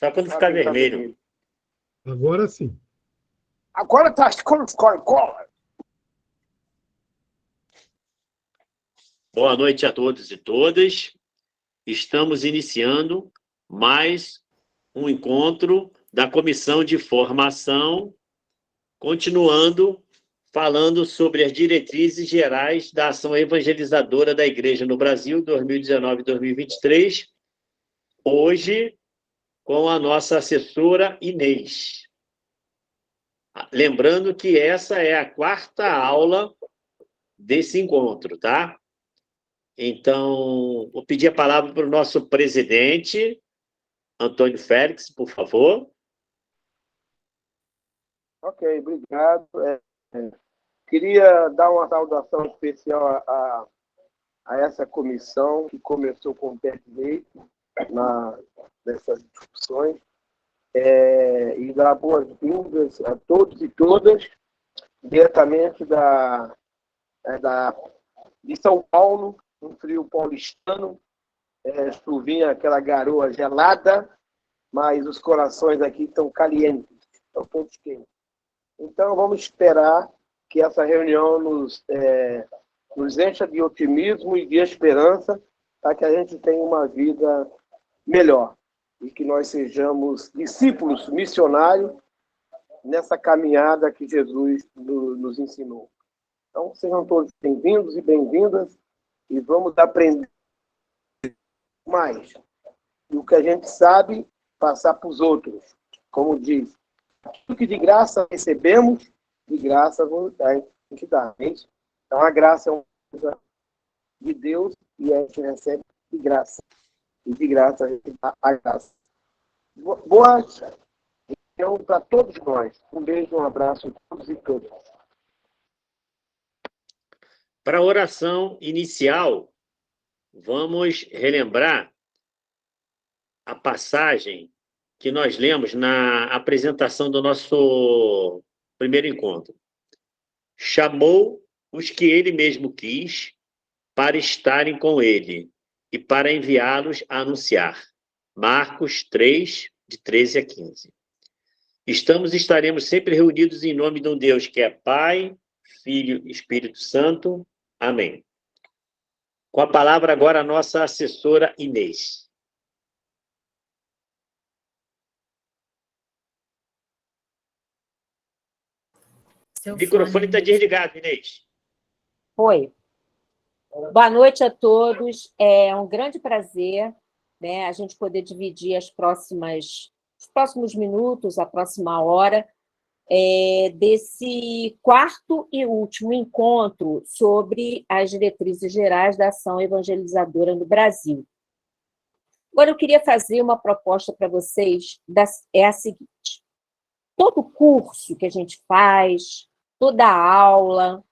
Só quando ficar vermelho. Agora sim. Agora tá cola. Boa noite a todos e todas. Estamos iniciando mais um encontro da Comissão de Formação, continuando falando sobre as diretrizes gerais da ação evangelizadora da Igreja no Brasil, 2019-2023, hoje com a nossa assessora Inês. Lembrando que essa é a 4ª aula desse encontro, tá? Então, vou pedir a palavra para o nosso presidente, Antônio Félix, por favor. Ok, obrigado. Queria dar uma saudação especial a essa comissão que começou com o pé direito nessas discussões e dar boas-vindas a todos e todas, diretamente de São Paulo, um frio paulistano, chuvinha, aquela garoa gelada, mas os corações aqui estão calientes, estão todos quentes. Então, vamos esperar que essa reunião nos encha de otimismo e de esperança para que a gente tenha uma vida melhor e que nós sejamos discípulos missionários nessa caminhada que Jesus nos ensinou. Então, sejam todos bem-vindos e bem-vindas e vamos aprender mais. E o que a gente sabe, passar para os outros. Como diz, tudo que de graça recebemos, de graça a gente dá. Então, a graça é uma coisa de Deus e a gente recebe de graça. E de graça a gente dá a graça. Boa então para todos nós. Um beijo, um abraço a todos e todas. Para a oração inicial, vamos relembrar a passagem que nós lemos na apresentação do nosso primeiro encontro. Chamou os que ele mesmo quis para estarem com ele e para enviá-los a anunciar. Marcos 3, de 13 a 15. Estaremos sempre reunidos em nome de um Deus que é Pai, Filho e Espírito Santo. Amém. Com a palavra agora a nossa assessora Inês. O microfone está desligado, Inês. Oi. Boa noite a todos. É um grande prazer, né, a gente poder dividir os próximos minutos, a próxima hora, desse 4º e último encontro sobre as diretrizes gerais da ação evangelizadora no Brasil. Agora, eu queria fazer uma proposta para vocês, é a seguinte: todo curso que a gente faz, toda aula,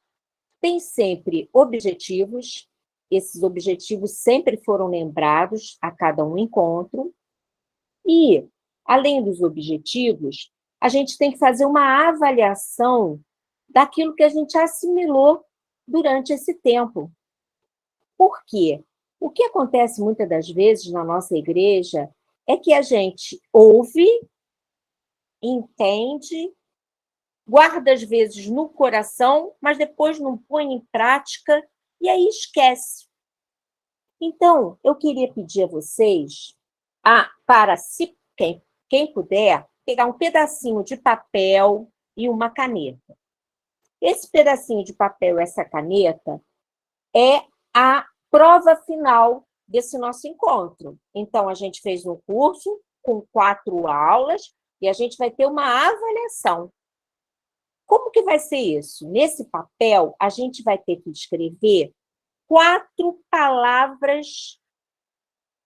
tem sempre objetivos, esses objetivos sempre foram lembrados a cada um encontro, e, além dos objetivos, a gente tem que fazer uma avaliação daquilo que a gente assimilou durante esse tempo. Por quê? O que acontece muitas das vezes na nossa igreja é que a gente ouve, entende, guarda às vezes no coração, mas depois não põe em prática e aí esquece. Então, eu queria pedir a vocês, para quem puder, pegar um pedacinho de papel e uma caneta. Esse pedacinho de papel e essa caneta é a prova final desse nosso encontro. Então, a gente fez um curso com 4 aulas e a gente vai ter uma avaliação. Como que vai ser isso? Nesse papel, a gente vai ter que escrever 4 palavras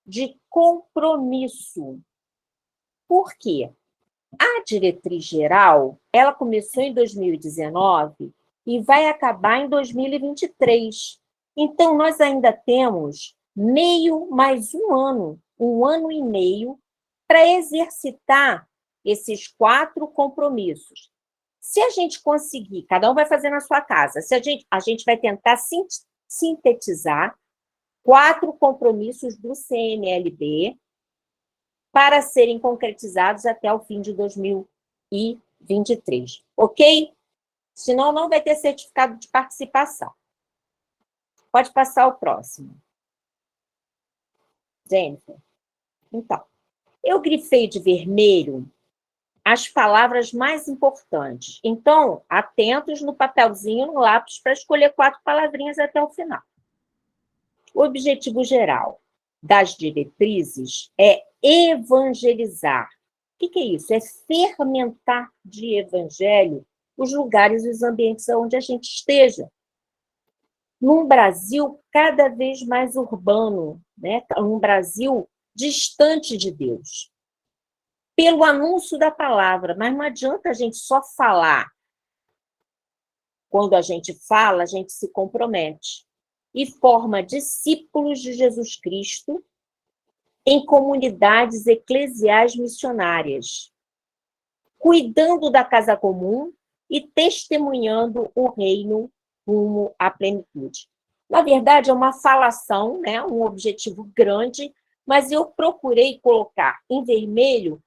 de compromisso. Por quê? A diretriz geral, ela começou em 2019 e vai acabar em 2023. Então, nós ainda temos meio mais um ano e meio, para exercitar esses 4 compromissos. Se a gente conseguir, cada um vai fazer na sua casa, a gente vai tentar sintetizar 4 compromissos do CNLB para serem concretizados até o fim de 2023. Ok? Senão, não vai ter certificado de participação. Pode passar o próximo. Jennifer. Então, eu grifei de vermelho as palavras mais importantes. Então, atentos no papelzinho, no lápis, para escolher 4 palavrinhas até o final. O objetivo geral das diretrizes é evangelizar. O que é isso? É fermentar de evangelho os lugares e os ambientes onde a gente esteja. Num Brasil cada vez mais urbano, né? Um Brasil distante de Deus. Pelo anúncio da palavra, mas não adianta a gente só falar. Quando a gente fala, a gente se compromete e forma discípulos de Jesus Cristo em comunidades eclesiais missionárias, cuidando da casa comum e testemunhando o reino rumo à plenitude. Na verdade, é uma falação, né? Um objetivo grande, mas eu procurei colocar em vermelho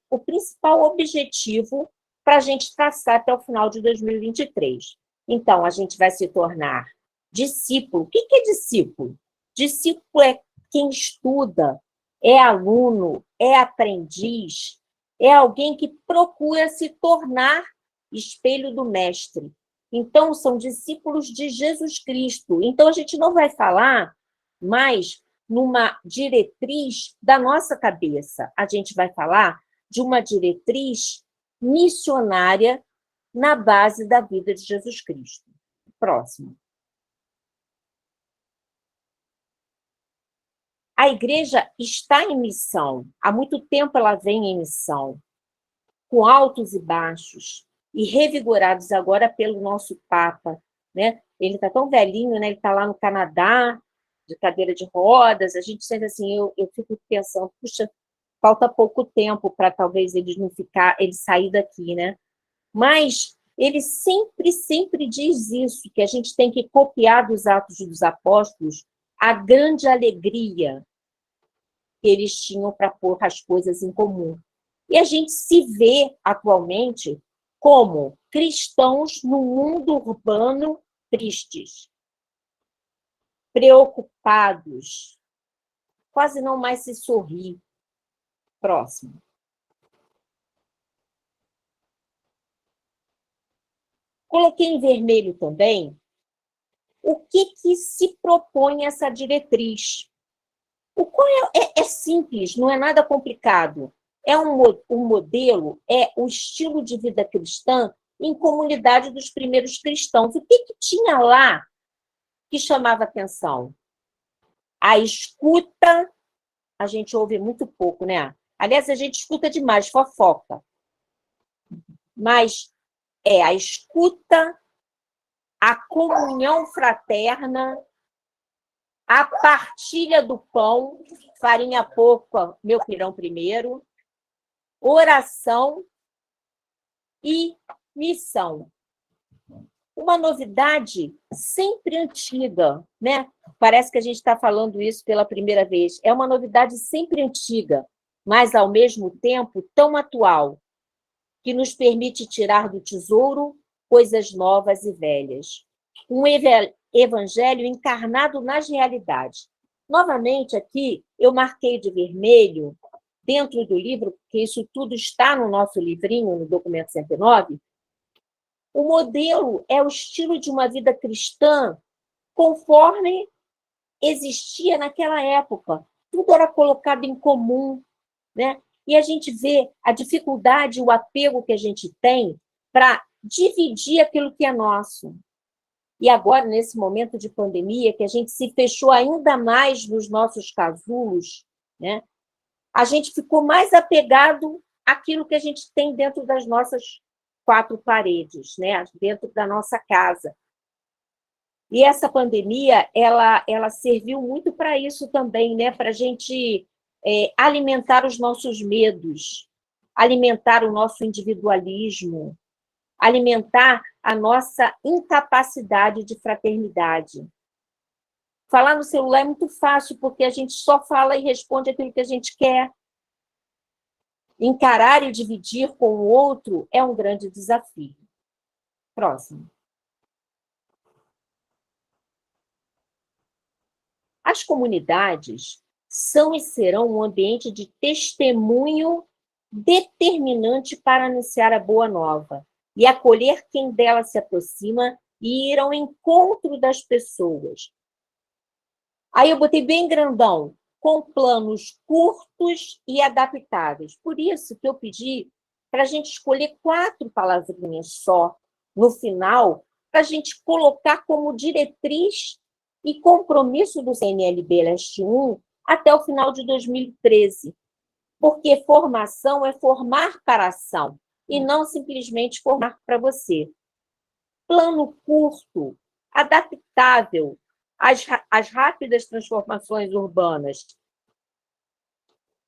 o principal objetivo para a gente traçar até o final de 2023. Então, a gente vai se tornar discípulo. O que é discípulo? Discípulo é quem estuda, é aluno, é aprendiz, é alguém que procura se tornar espelho do mestre. Então, são discípulos de Jesus Cristo. Então, a gente não vai falar mais numa diretriz da nossa cabeça. A gente vai falar de uma diretriz missionária na base da vida de Jesus Cristo. Próximo. A igreja está em missão. Há muito tempo ela vem em missão, com altos e baixos, e revigorados agora pelo nosso Papa, né? Ele está tão velhinho, né? Ele está lá no Canadá, de cadeira de rodas. A gente sempre assim, eu fico pensando, puxa, falta pouco tempo para talvez ele sair daqui, né? Mas ele sempre diz isso, que a gente tem que copiar dos Atos dos Apóstolos a grande alegria que eles tinham para pôr as coisas em comum. E a gente se vê atualmente como cristãos no mundo urbano tristes, preocupados, quase não mais se sorri. Próximo. Coloquei em vermelho também o que se propõe essa diretriz. O qual é simples, não é nada complicado. É um modelo, é o estilo de vida cristã em comunidade dos primeiros cristãos. O que tinha lá que chamava atenção? A escuta, a gente ouve muito pouco, né? Aliás, a gente escuta demais, fofoca. Mas é a escuta, a comunhão fraterna, a partilha do pão, farinha pouca, meu pirão primeiro, oração e missão. Uma novidade sempre antiga, né? Parece que a gente está falando isso pela primeira vez. É uma novidade sempre antiga, mas, ao mesmo tempo, tão atual, que nos permite tirar do tesouro coisas novas e velhas. Um evangelho encarnado nas realidades. Novamente, aqui, eu marquei de vermelho, dentro do livro, porque isso tudo está no nosso livrinho, no documento 109, o modelo é o estilo de uma vida cristã conforme existia naquela época. Tudo era colocado em comum, né? E a gente vê a dificuldade, o apego que a gente tem para dividir aquilo que é nosso. E agora, nesse momento de pandemia, que a gente se fechou ainda mais nos nossos casulos, né? A gente ficou mais apegado àquilo que a gente tem dentro das nossas 4 paredes, né? Dentro da nossa casa. E essa pandemia, ela serviu muito para isso também, né? Para a gente alimentar os nossos medos, alimentar o nosso individualismo, alimentar a nossa incapacidade de fraternidade. Falar no celular é muito fácil, porque a gente só fala e responde aquilo que a gente quer. Encarar e dividir com o outro é um grande desafio. Próximo. As comunidades são e serão um ambiente de testemunho determinante para anunciar a boa nova e acolher quem dela se aproxima e ir ao encontro das pessoas. Aí eu botei bem grandão, com planos curtos e adaptáveis. Por isso que eu pedi para a gente escolher 4 palavrinhas só no final, para a gente colocar como diretriz e compromisso do CNLB Leste 1 até o final de 2013. Porque formação é formar para ação e não simplesmente formar para você. Plano curto, adaptável às rápidas transformações urbanas.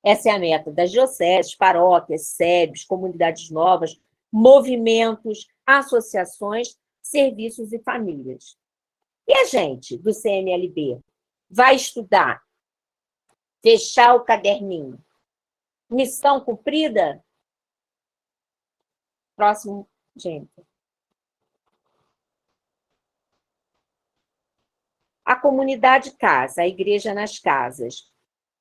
Essa é a meta das dioceses, paróquias, SEBs, comunidades novas, movimentos, associações, serviços e famílias. E a gente, do CNLB, vai estudar, fechar o caderninho. Missão cumprida? Próximo, gente. A comunidade casa, a igreja nas casas,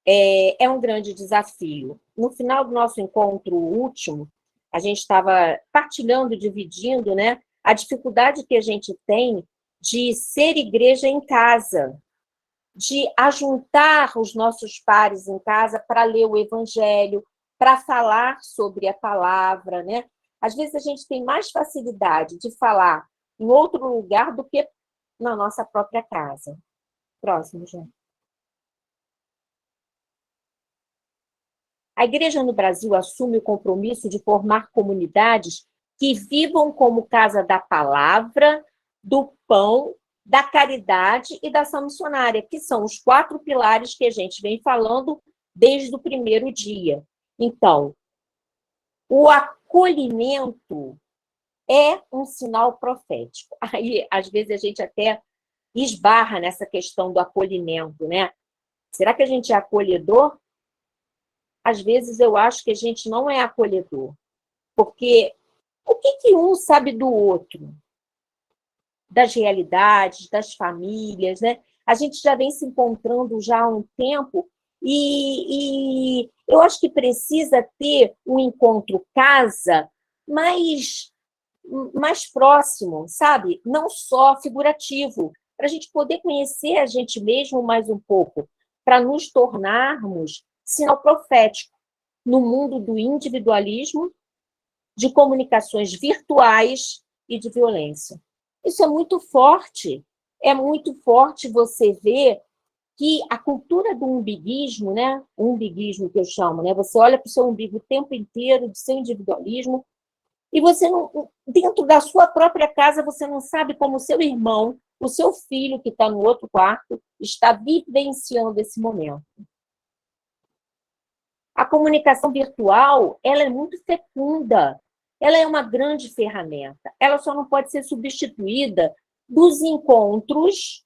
é um grande desafio. No final do nosso encontro último, a gente estava partilhando, dividindo, né, a dificuldade que a gente tem de ser igreja em casa, de ajuntar os nossos pares em casa para ler o evangelho, para falar sobre a palavra, né? Às vezes a gente tem mais facilidade de falar em outro lugar do que na nossa própria casa. Próximo, gente. A igreja no Brasil assume o compromisso de formar comunidades que vivam como casa da palavra, do pão, da caridade e da ação missionária, que são os 4 pilares que a gente vem falando desde o primeiro dia. Então, o acolhimento é um sinal profético. Aí, às vezes, a gente até esbarra nessa questão do acolhimento, né? Será que a gente é acolhedor? Às vezes, eu acho que a gente não é acolhedor. Porque o que um sabe do outro? Das realidades, das famílias, né? A gente já vem se encontrando já há um tempo e eu acho que precisa ter um encontro casa mais próximo, sabe? Não só figurativo, para a gente poder conhecer a gente mesmo mais um pouco, para nos tornarmos sinal profético no mundo do individualismo, de comunicações virtuais e de violência. Isso é muito forte você ver que a cultura do umbiguismo, né? O umbiguismo que eu chamo, né? Você olha para o seu umbigo o tempo inteiro, do seu individualismo, e você não, dentro da sua própria casa, você não sabe como o seu irmão, o seu filho que está no outro quarto, está vivenciando esse momento. A comunicação virtual, ela é muito fecunda, ela é uma grande ferramenta, ela só não pode ser substituída dos encontros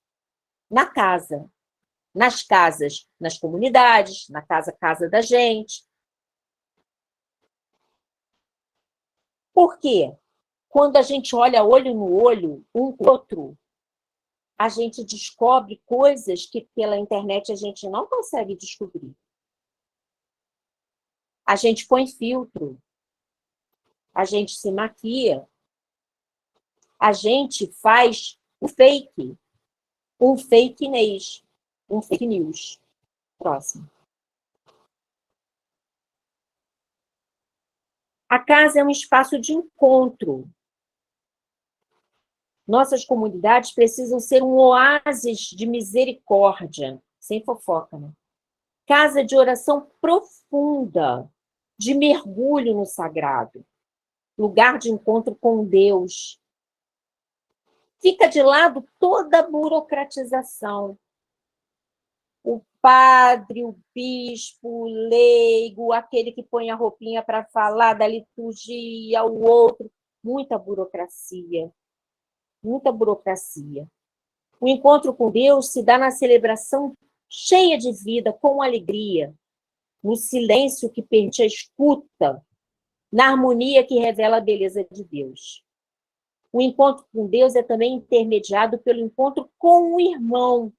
na casa, nas casas, nas comunidades, na casa da gente. Por quê? Quando a gente olha olho no olho, um com o outro, a gente descobre coisas que pela internet a gente não consegue descobrir. A gente põe filtro, a gente se maquia, a gente faz um fake news. Próximo. A casa é um espaço de encontro. Nossas comunidades precisam ser um oásis de misericórdia, sem fofoca, né? Casa de oração profunda, de mergulho no sagrado, lugar de encontro com Deus. Fica de lado toda a burocratização. O padre, o bispo, o leigo, aquele que põe a roupinha para falar da liturgia, o outro. Muita burocracia. Muita burocracia. O encontro com Deus se dá na celebração cheia de vida, com alegria. no silêncio que permite a escuta, na harmonia que revela a beleza de Deus. O encontro com Deus é também intermediado pelo encontro com o irmão,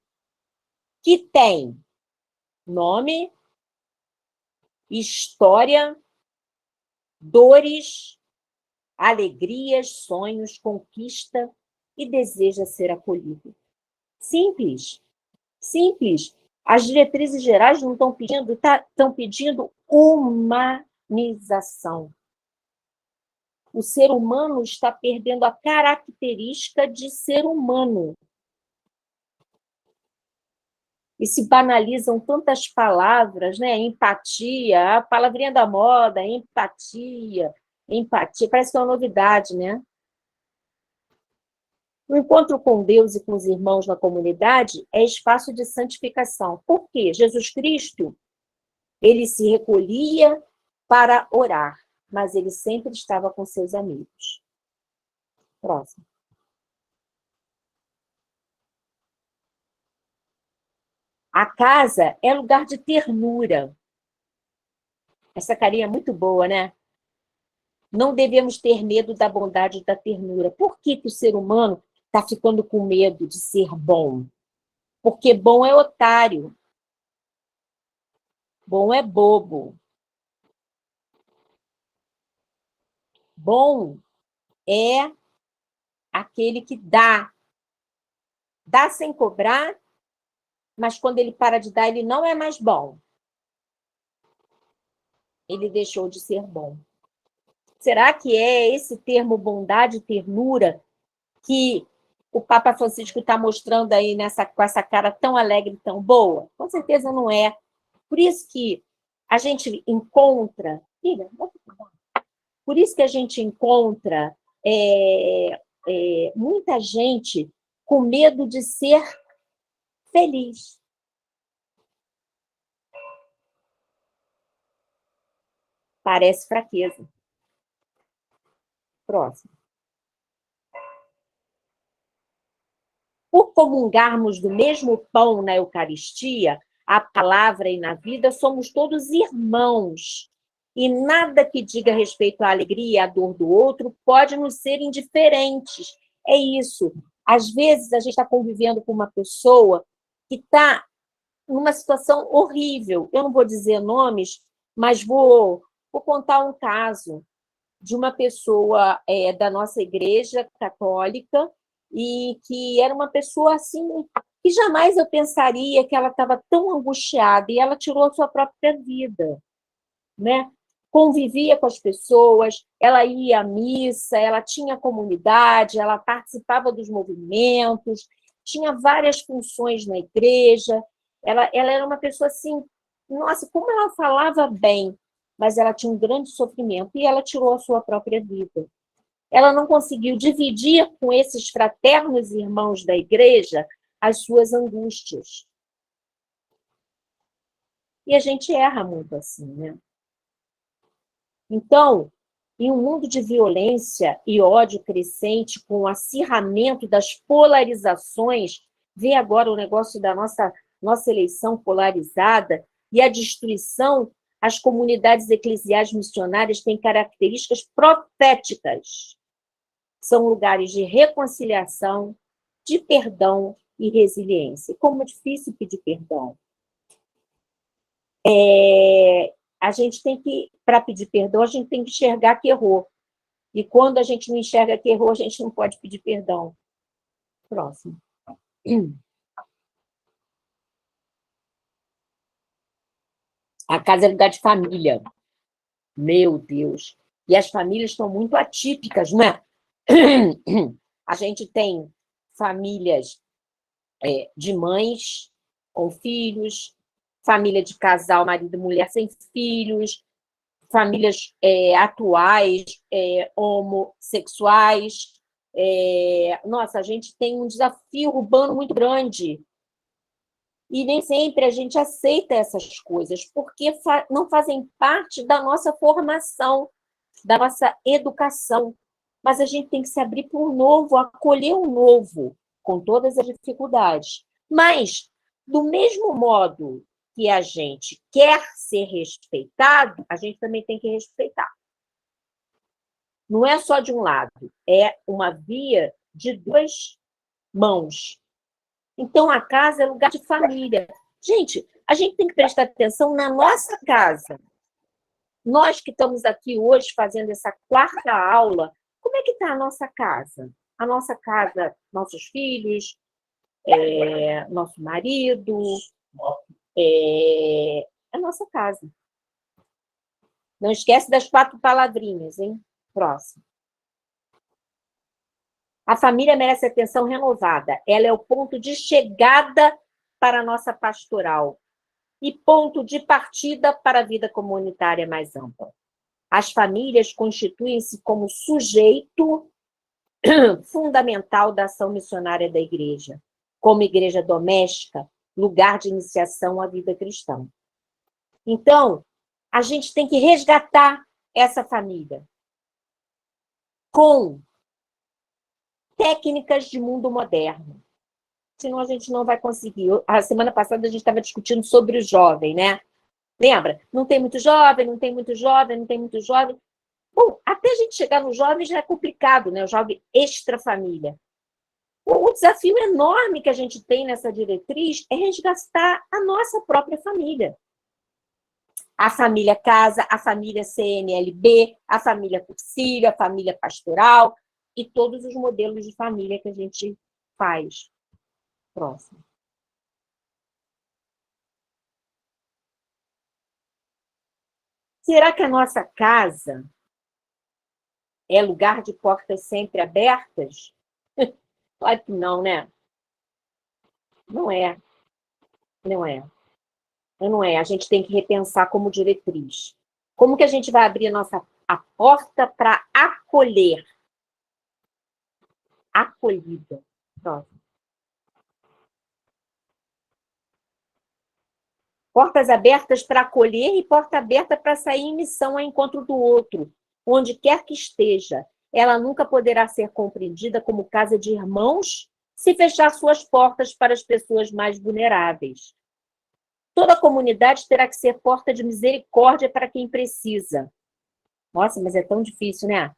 que tem nome, história, dores, alegrias, sonhos, conquista e deseja ser acolhido. Simples, simples. As diretrizes gerais não estão pedindo, estão pedindo humanização. O ser humano está perdendo a característica de ser humano. E se banalizam tantas palavras, né? Empatia, a palavrinha da moda, empatia, parece que é uma novidade, né? O encontro com Deus e com os irmãos na comunidade é espaço de santificação. Por quê? Jesus Cristo, ele se recolhia para orar, mas ele sempre estava com seus amigos. Próximo. A casa é lugar de ternura. Essa carinha é muito boa, né? Não devemos ter medo da bondade e da ternura. Por que o ser humano está ficando com medo de ser bom? Porque bom é otário. Bom é bobo. Bom é aquele que dá. Dá sem cobrar, mas quando ele para de dar, ele não é mais bom. Ele deixou de ser bom. Será que é esse termo bondade e ternura que o Papa Francisco está mostrando aí com essa cara tão alegre, tão boa? Com certeza não é. Por isso que a gente encontra... Por isso que a gente encontra muita gente com medo de ser feliz. Parece fraqueza. Próximo. Por comungarmos do mesmo pão na Eucaristia, a palavra e na vida, somos todos irmãos. E nada que diga respeito à alegria e à dor do outro pode nos ser indiferentes. É isso. Às vezes, a gente está convivendo com uma pessoa que está numa situação horrível. Eu não vou dizer nomes, mas vou contar um caso de uma pessoa da nossa igreja católica e que era uma pessoa assim que jamais eu pensaria que ela estava tão angustiada e ela tirou a sua própria vida, né? Convivia com as pessoas, ela ia à missa, ela tinha comunidade, ela participava dos movimentos, tinha várias funções na igreja, ela era uma pessoa assim, nossa, como ela falava bem, mas ela tinha um grande sofrimento e ela tirou a sua própria vida. Ela não conseguiu dividir com esses fraternos irmãos da igreja as suas angústias. E a gente erra muito assim, né? Então, em um mundo de violência e ódio crescente, com o acirramento das polarizações, vê agora o negócio da nossa eleição polarizada e a destruição, as comunidades eclesiais missionárias têm características proféticas. São lugares de reconciliação, de perdão e resiliência. Como é difícil pedir perdão. A gente tem que, para pedir perdão, a gente tem que enxergar que errou. E quando a gente não enxerga que errou, a gente não pode pedir perdão. Próximo. A casa é lugar de família. Meu Deus. E as famílias estão muito atípicas, não é? A gente tem famílias de mães com filhos, família de casal, marido e mulher sem filhos, famílias atuais, homossexuais. Nossa, a gente tem um desafio urbano muito grande. E nem sempre a gente aceita essas coisas, porque não fazem parte da nossa formação, da nossa educação. Mas a gente tem que se abrir para o novo, acolher o novo, com todas as dificuldades. Mas, do mesmo modo que a gente quer ser respeitado, a gente também tem que respeitar. Não é só de um lado, é uma via de duas mãos. Então, a casa é lugar de família. Gente, a gente tem que prestar atenção na nossa casa. Nós que estamos aqui hoje fazendo essa quarta aula, como é que está a nossa casa? A nossa casa, nossos filhos, nosso marido, a nossa casa. Não esquece das 4 palavrinhas, hein? Próximo. A família merece atenção renovada. Ela é o ponto de chegada para a nossa pastoral e ponto de partida para a vida comunitária mais ampla. As famílias constituem-se como sujeito fundamental da ação missionária da igreja, como igreja doméstica, lugar de iniciação à vida cristã. Então, a gente tem que resgatar essa família com técnicas de mundo moderno. Senão a gente não vai conseguir. A semana passada a gente estava discutindo sobre o jovem, né? Lembra? Não tem muito jovem, não tem muito jovem, não tem muito jovem. Bom, até a gente chegar no jovem já é complicado, né? O jovem extra-família. O desafio enorme que a gente tem nessa diretriz é resgatar a nossa própria família. A família casa, a família CNLB, a família cursilho, a família pastoral e todos os modelos de família que a gente faz. Próximo. Será que a nossa casa é lugar de portas sempre abertas? Claro que não, né? Não é. Não é. Não é. A gente tem que repensar como diretriz. Como que a gente vai abrir a porta para acolher? Acolhida. Próximo. Portas abertas para acolher e porta aberta para sair em missão ao encontro do outro, onde quer que esteja. Ela nunca poderá ser compreendida como casa de irmãos se fechar suas portas para as pessoas mais vulneráveis. Toda comunidade terá que ser porta de misericórdia para quem precisa. Nossa, mas é tão difícil, né?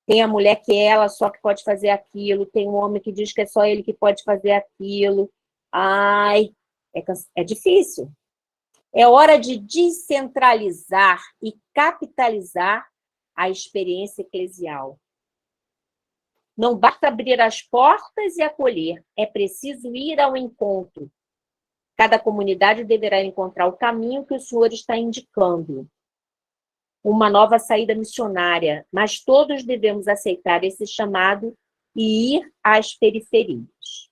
Tem a mulher que é ela só que pode fazer aquilo, tem um homem que diz que é só ele que pode fazer aquilo. Ai, é difícil. É hora de descentralizar e capitalizar a experiência eclesial. Não basta abrir as portas e acolher, é preciso ir ao encontro. Cada comunidade deverá encontrar o caminho que o Senhor está indicando. Uma nova saída missionária, mas todos devemos aceitar esse chamado e ir às periferias.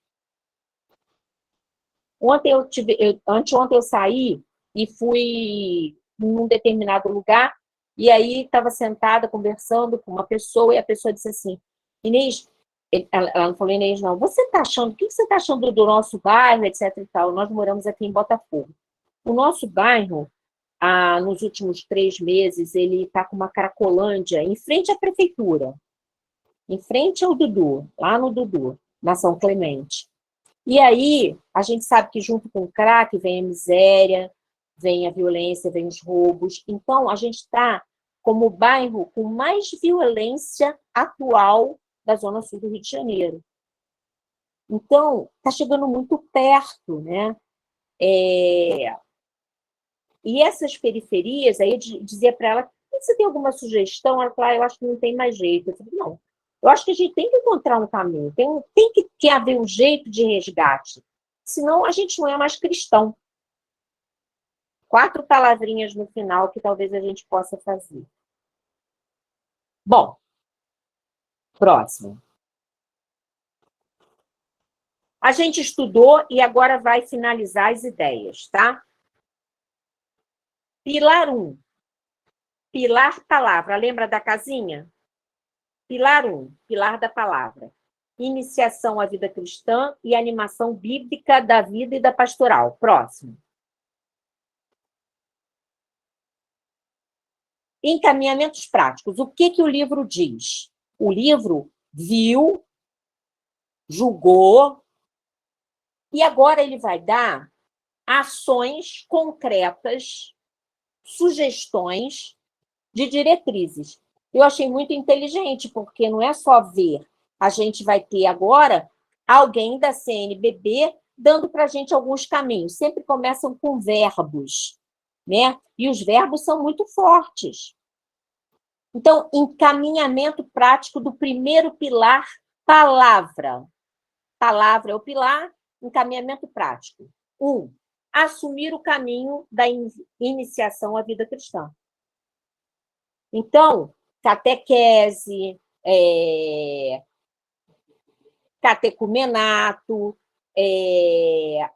Anteontem eu saí e fui num determinado lugar, e aí estava sentada conversando com uma pessoa, e a pessoa disse assim, Inês, ela não falou Inês não, o que você está achando do nosso bairro, etc e tal? Nós moramos aqui em Botafogo. O nosso bairro, nos últimos 3 meses, ele está com uma cracolândia em frente à prefeitura, em frente ao Dudu, lá no Dudu, na São Clemente. E aí, a gente sabe que junto com o crack vem a miséria, vem a violência, vem os roubos. Então, a gente está como o bairro com mais violência atual da Zona Sul do Rio de Janeiro. Então, está chegando muito perto, né? E essas periferias, aí eu dizia para ela, você tem alguma sugestão? Ela falou, eu acho que não tem mais jeito. Eu falei, não, eu acho que a gente tem que encontrar um caminho, tem que haver um jeito de resgate, senão a gente não é mais cristão. 4 palavrinhas no final que talvez a gente possa fazer. Bom, próximo. A gente estudou e agora vai finalizar as ideias, tá? Pilar 1. Pilar palavra. Lembra da casinha? Pilar 1. Pilar da palavra. Iniciação à vida cristã e animação bíblica da vida e da pastoral. Próximo. Encaminhamentos práticos. O que o livro diz? O livro viu, julgou, e agora ele vai dar ações concretas, sugestões de diretrizes. Eu achei muito inteligente, porque não é só ver. A gente vai ter agora alguém da CNBB dando para a gente alguns caminhos. Sempre começam com verbos, né? E os verbos são muito fortes. Então, encaminhamento prático do primeiro pilar, palavra. Palavra é o pilar, encaminhamento prático. 1. Assumir o caminho da iniciação à vida cristã. Então, catequese, catecumenato,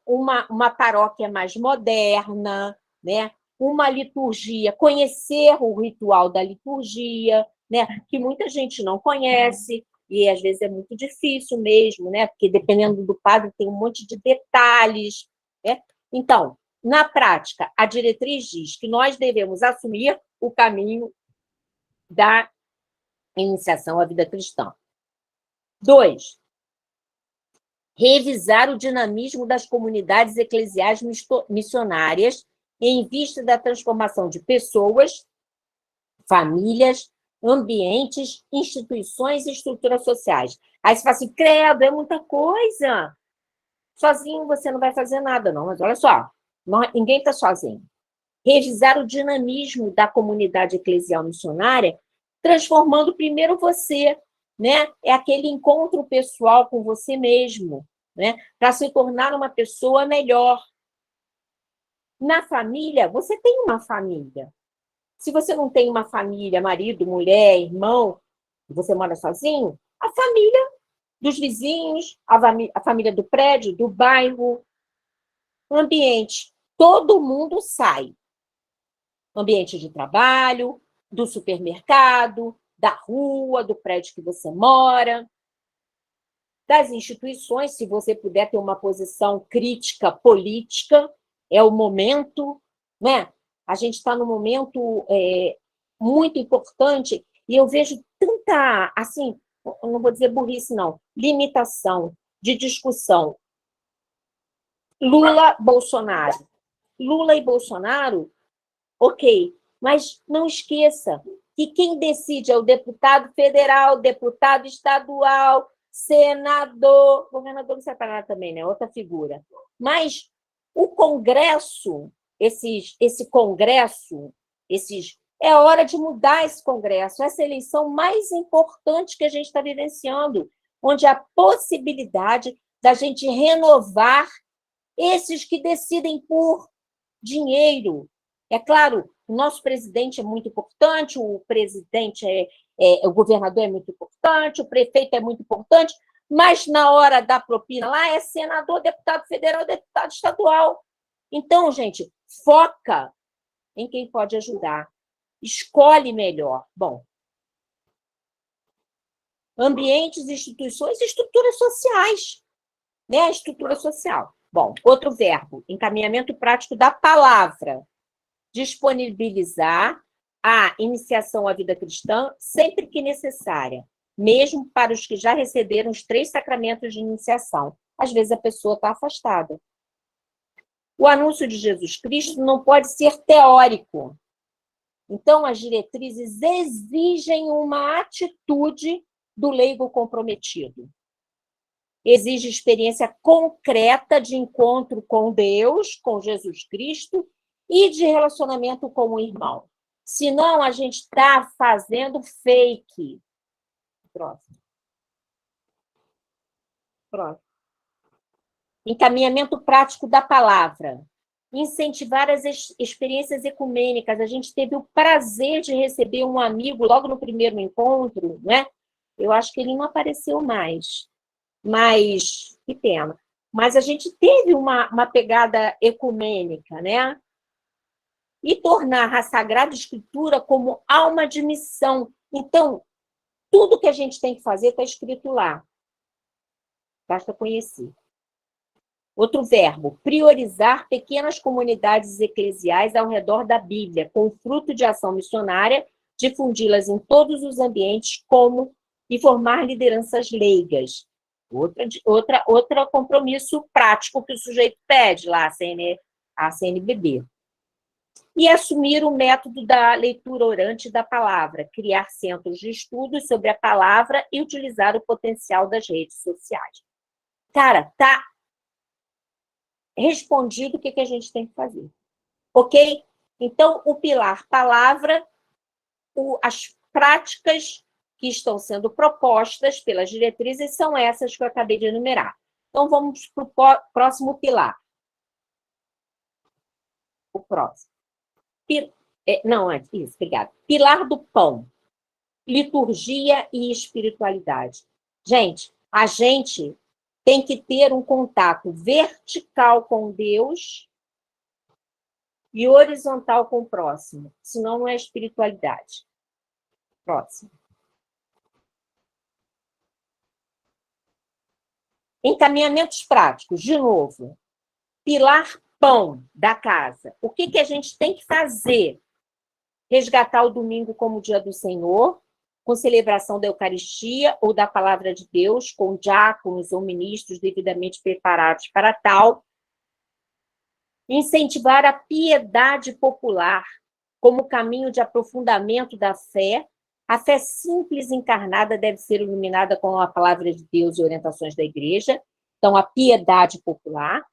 uma paróquia mais moderna, né? Uma liturgia, conhecer o ritual da liturgia, né? Que muita gente não conhece, e às vezes é muito difícil mesmo, né? Porque dependendo do padre tem um monte de detalhes, né? Então, na prática, a diretriz diz que nós devemos assumir o caminho da iniciação à vida cristã. 2. Revisar o dinamismo das comunidades eclesiais missionárias em vista da transformação de pessoas, famílias, ambientes, instituições e estruturas sociais. Aí você fala assim, credo, é muita coisa. Sozinho você não vai fazer nada, não. Mas olha só, ninguém está sozinho. Revisar o dinamismo da comunidade eclesial missionária, transformando primeiro você, né? É aquele encontro pessoal com você mesmo, né? Para se tornar uma pessoa melhor. Na família, você tem uma família. Se você não tem uma família, marido, mulher, irmão, você mora sozinho, a família dos vizinhos, a família do prédio, do bairro, o ambiente. Todo mundo sai. Ambiente de trabalho, do supermercado, da rua, do prédio que você mora, das instituições, se você puder ter uma posição crítica política, é o momento, né? A gente está num momento muito importante e eu vejo tanta, assim, não vou dizer burrice, não, limitação de discussão. Lula, Bolsonaro. Lula e Bolsonaro, ok, mas não esqueça que quem decide é o deputado federal, deputado estadual, senador, governador não serve para nada também, né? Outra figura. Mas o Congresso, esse Congresso, é hora de mudar esse Congresso, essa eleição mais importante que a gente está vivenciando, onde há possibilidade da gente renovar esses que decidem por dinheiro. É claro, o nosso presidente é muito importante, o presidente o governador é muito importante, o prefeito é muito importante, mas na hora da propina lá é senador, deputado federal, deputado estadual. Então, gente, foca em quem pode ajudar. Escolhe melhor. Bom, ambientes, instituições e estruturas sociais. Né? A estrutura social. Bom, outro verbo, encaminhamento prático da palavra. Disponibilizar a iniciação à vida cristã sempre que necessária, mesmo para os que já receberam os 3 sacramentos de iniciação. Às vezes a pessoa está afastada. O anúncio de Jesus Cristo não pode ser teórico. Então, as diretrizes exigem uma atitude do leigo comprometido. Exige experiência concreta de encontro com Deus, com Jesus Cristo, e de relacionamento com o irmão. Senão, a gente está fazendo fake. Próximo. Encaminhamento prático da palavra. Incentivar as experiências ecumênicas. A gente teve o prazer de receber um amigo logo no primeiro encontro, né? Eu acho que ele não apareceu mais. Mas, que pena. Mas a gente teve uma pegada ecumênica, né? E tornar a Sagrada Escritura como alma de missão. Então, tudo que a gente tem que fazer está escrito lá. Basta conhecer. Outro verbo, priorizar pequenas comunidades eclesiais ao redor da Bíblia, com fruto de ação missionária, difundi-las em todos os ambientes, e formar lideranças leigas. Outro compromisso prático que o sujeito pede lá, a CNBB. E assumir o método da leitura orante da palavra, criar centros de estudos sobre a palavra e utilizar o potencial das redes sociais. Cara, tá respondido o que a gente tem que fazer. Ok? Então, o pilar palavra, as práticas que estão sendo propostas pelas diretrizes são essas que eu acabei de enumerar. Então, vamos para o próximo pilar. O próximo. Não, isso, obrigada. Pilar do pão. Liturgia e espiritualidade. Gente, a gente tem que ter um contato vertical com Deus e horizontal com o próximo, senão não é espiritualidade. Próximo. Encaminhamentos práticos, de novo. Pilar pão da casa. O que a gente tem que fazer? Resgatar o domingo como dia do Senhor, com celebração da Eucaristia ou da Palavra de Deus, com diáconos ou ministros devidamente preparados para tal. Incentivar a piedade popular como caminho de aprofundamento da fé. A fé simples encarnada deve ser iluminada com a Palavra de Deus e orientações da Igreja. Então, a piedade popular.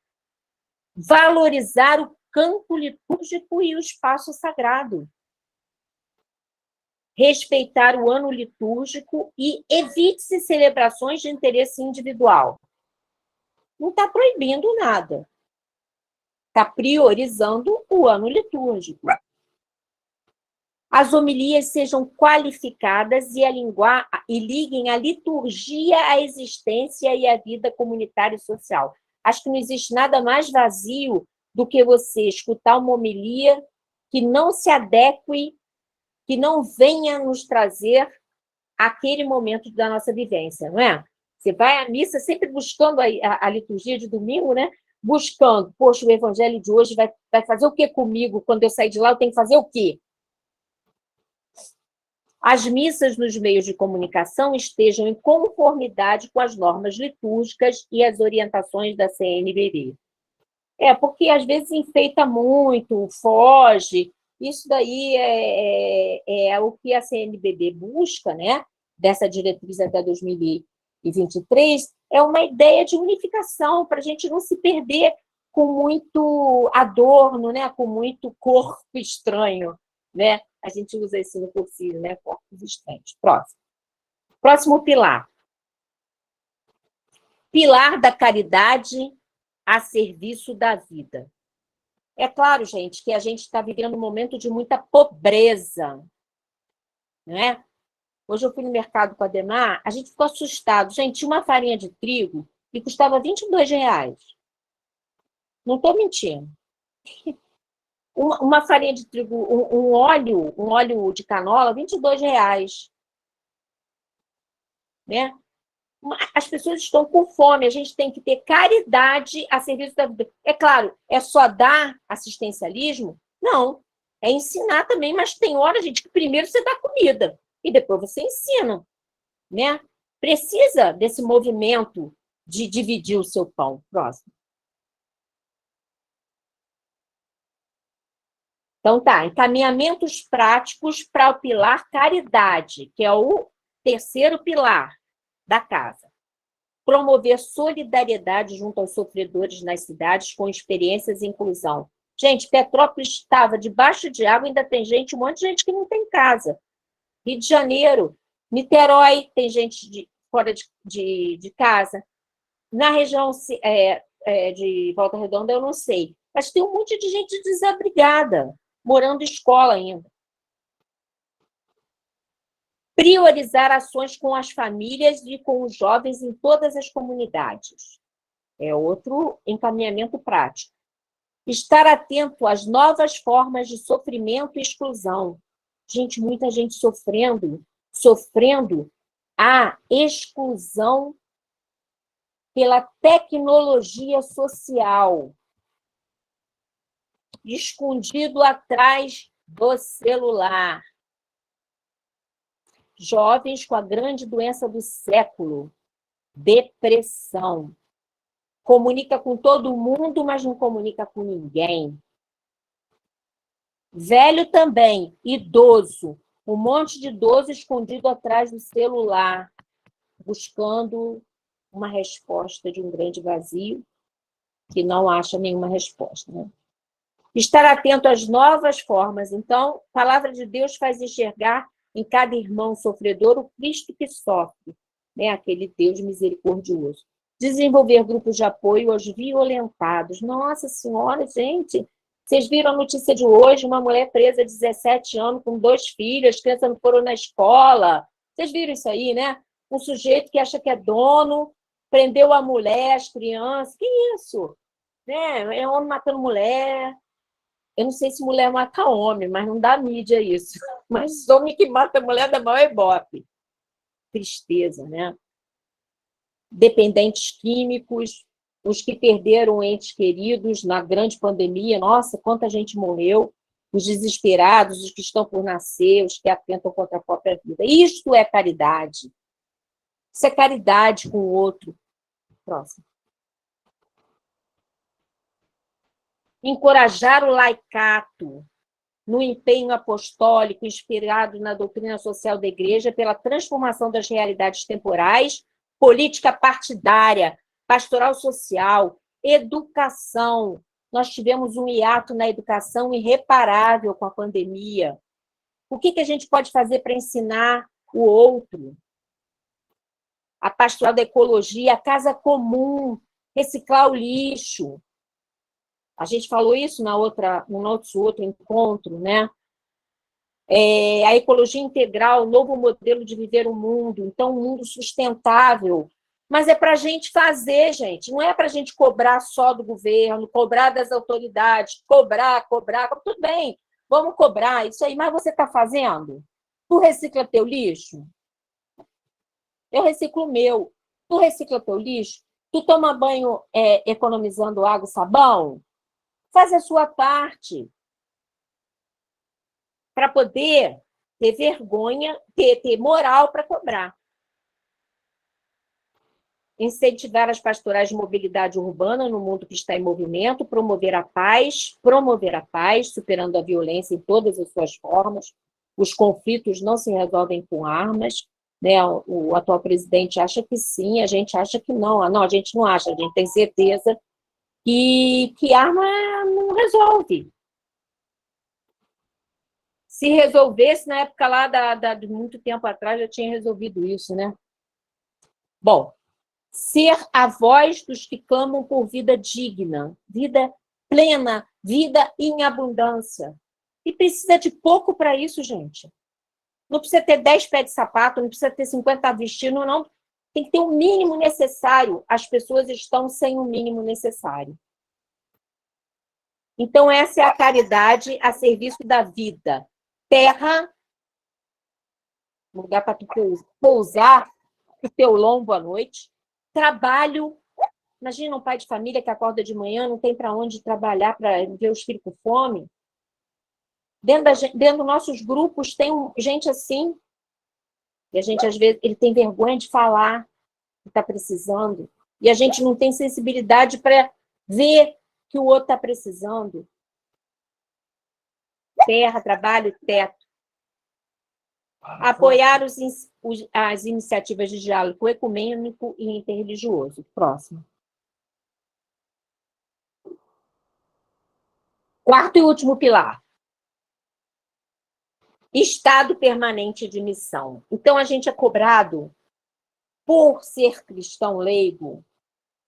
Valorizar o campo litúrgico e o espaço sagrado. Respeitar o ano litúrgico e evite-se celebrações de interesse individual. Não está proibindo nada. Está priorizando o ano litúrgico. As homilias sejam qualificadas e liguem a liturgia à existência e à vida comunitária e social. Acho que não existe nada mais vazio do que você escutar uma homilia que não se adeque, que não venha nos trazer aquele momento da nossa vivência, não é? Você vai à missa sempre buscando a liturgia de domingo, né? Buscando, poxa, o evangelho de hoje vai fazer o que comigo? Quando eu sair de lá, eu tenho que fazer o quê? As missas nos meios de comunicação estejam em conformidade com as normas litúrgicas e as orientações da CNBB. Porque às vezes enfeita muito, foge. Isso daí é o que a CNBB busca, né? Dessa diretriz até 2023, é uma ideia de unificação, para a gente não se perder com muito adorno, né? Com muito corpo estranho, né? A gente usa isso no cursinho, né? Corpos estranhos. Próximo pilar. Pilar da caridade a serviço da vida. É claro, gente, que a gente está vivendo um momento de muita pobreza, né? Hoje eu fui no mercado com a Demar, a gente ficou assustado. Gente, uma farinha de trigo que custava R$22. Não estou mentindo. Uma farinha de trigo, um óleo de canola, R$22. Né? As pessoas estão com fome, a gente tem que ter caridade a serviço da vida. É claro, é só dar assistencialismo? Não. É ensinar também, mas tem hora, gente, que primeiro você dá comida e depois você ensina. Né? Precisa desse movimento de dividir o seu pão. Próximo. Então, tá, encaminhamentos práticos para o pilar caridade, que é o terceiro pilar da casa. Promover solidariedade junto aos sofredores nas cidades com experiências e inclusão. Gente, Petrópolis estava debaixo de água, ainda tem um monte de gente que não tem casa. Rio de Janeiro, Niterói, tem gente fora de casa. Na região de Volta Redonda, eu não sei. Mas tem um monte de gente desabrigada, morando em escola ainda. Priorizar ações com as famílias e com os jovens em todas as comunidades. É outro encaminhamento prático. Estar atento às novas formas de sofrimento e exclusão. Gente, muita gente sofrendo a exclusão pela tecnologia social, escondido atrás do celular. Jovens com a grande doença do século, depressão. Comunica com todo mundo, mas não comunica com ninguém. Velho também, idoso. Um monte de idoso escondido atrás do celular, buscando uma resposta de um grande vazio, que não acha nenhuma resposta. Né? Estar atento às novas formas. Então, a palavra de Deus faz enxergar em cada irmão sofredor o Cristo que sofre, né? Aquele Deus misericordioso. Desenvolver grupos de apoio aos violentados. Nossa Senhora, gente, vocês viram a notícia de hoje? Uma mulher presa de 17 anos com 2 filhos, as crianças não foram na escola. Vocês viram isso aí, né? Um sujeito que acha que é dono, prendeu a mulher, as crianças. Que isso? Né? É homem matando mulher. Eu não sei se mulher mata homem, mas não dá mídia isso. Mas homem que mata mulher dá maior ibope. Tristeza, né? Dependentes químicos, os que perderam entes queridos na grande pandemia. Nossa, quanta gente morreu. Os desesperados, os que estão por nascer, os que atentam contra a própria vida. Isto é caridade. Isso é caridade com o outro. Próximo. Encorajar o laicato no empenho apostólico inspirado na doutrina social da Igreja pela transformação das realidades temporais, política partidária, pastoral social, educação. Nós tivemos um hiato na educação irreparável com a pandemia. O que a gente pode fazer para ensinar o outro? A pastoral da ecologia, a casa comum, reciclar o lixo. A gente falou isso no nosso outro encontro, né? A ecologia integral, o novo modelo de viver o mundo, então um mundo sustentável. Mas é para a gente fazer, gente, não é para a gente cobrar só do governo, cobrar das autoridades, cobrar, tudo bem, vamos cobrar isso aí, mas você está fazendo? Tu recicla teu lixo? Eu reciclo o meu. Tu recicla teu lixo? Tu toma banho economizando água e sabão? Faz a sua parte para poder ter vergonha, ter moral para cobrar. Incentivar as pastorais de mobilidade urbana no mundo que está em movimento, promover a paz, superando a violência em todas as suas formas. Os conflitos não se resolvem com armas, né? O atual presidente acha que sim, a gente acha que não. Não, a gente não acha, a gente tem certeza que arma não resolve. Se resolvesse, na época lá de muito tempo atrás, já tinha resolvido isso, né? Bom, ser a voz dos que clamam por vida digna, vida plena, vida em abundância. E precisa de pouco para isso, gente. Não precisa ter 10 pés de sapato, não precisa ter 50 vestidos, não. Tem que ter o mínimo necessário. As pessoas estão sem o mínimo necessário. Então, essa é a caridade a serviço da vida. Terra, lugar para tu pousar o teu lombo à noite. Trabalho. Imagina um pai de família que acorda de manhã, não tem para onde trabalhar para ver os filhos com fome. Dentro dos nossos grupos tem gente assim, e a gente, às vezes, ele tem vergonha de falar que está precisando, e a gente não tem sensibilidade para ver que o outro está precisando. Terra, trabalho, teto. Apoiar as iniciativas de diálogo ecumênico e interreligioso. Próximo. Quarto e último pilar. Estado permanente de missão. Então, a gente é cobrado, por ser cristão leigo,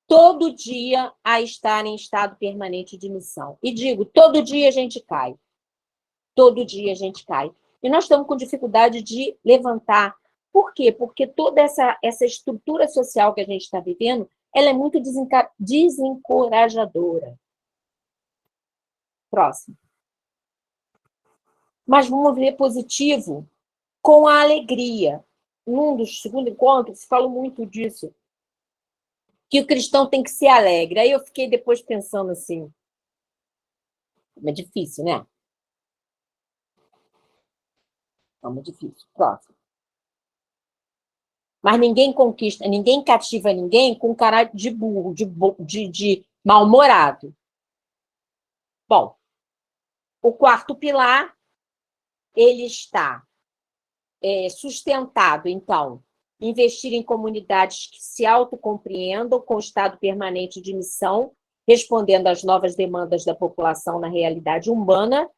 todo dia a estar em estado permanente de missão. E digo, todo dia a gente cai. Todo dia a gente cai. E nós estamos com dificuldade de levantar. Por quê? Porque toda essa estrutura social que a gente está vivendo, ela é muito desencorajadora. Próximo. Mas vamos ver positivo com a alegria. Num dos segundos encontros, se falou muito disso, que o cristão tem que ser alegre. Aí eu fiquei depois pensando assim, é difícil, né? É muito difícil. Próximo. Mas ninguém conquista, ninguém cativa ninguém com cara de burro, de mal-humorado. Bom, o quarto pilar, ele está sustentado, então, investir em comunidades que se autocompreendam com o estado permanente de missão, respondendo às novas demandas da população na realidade humana,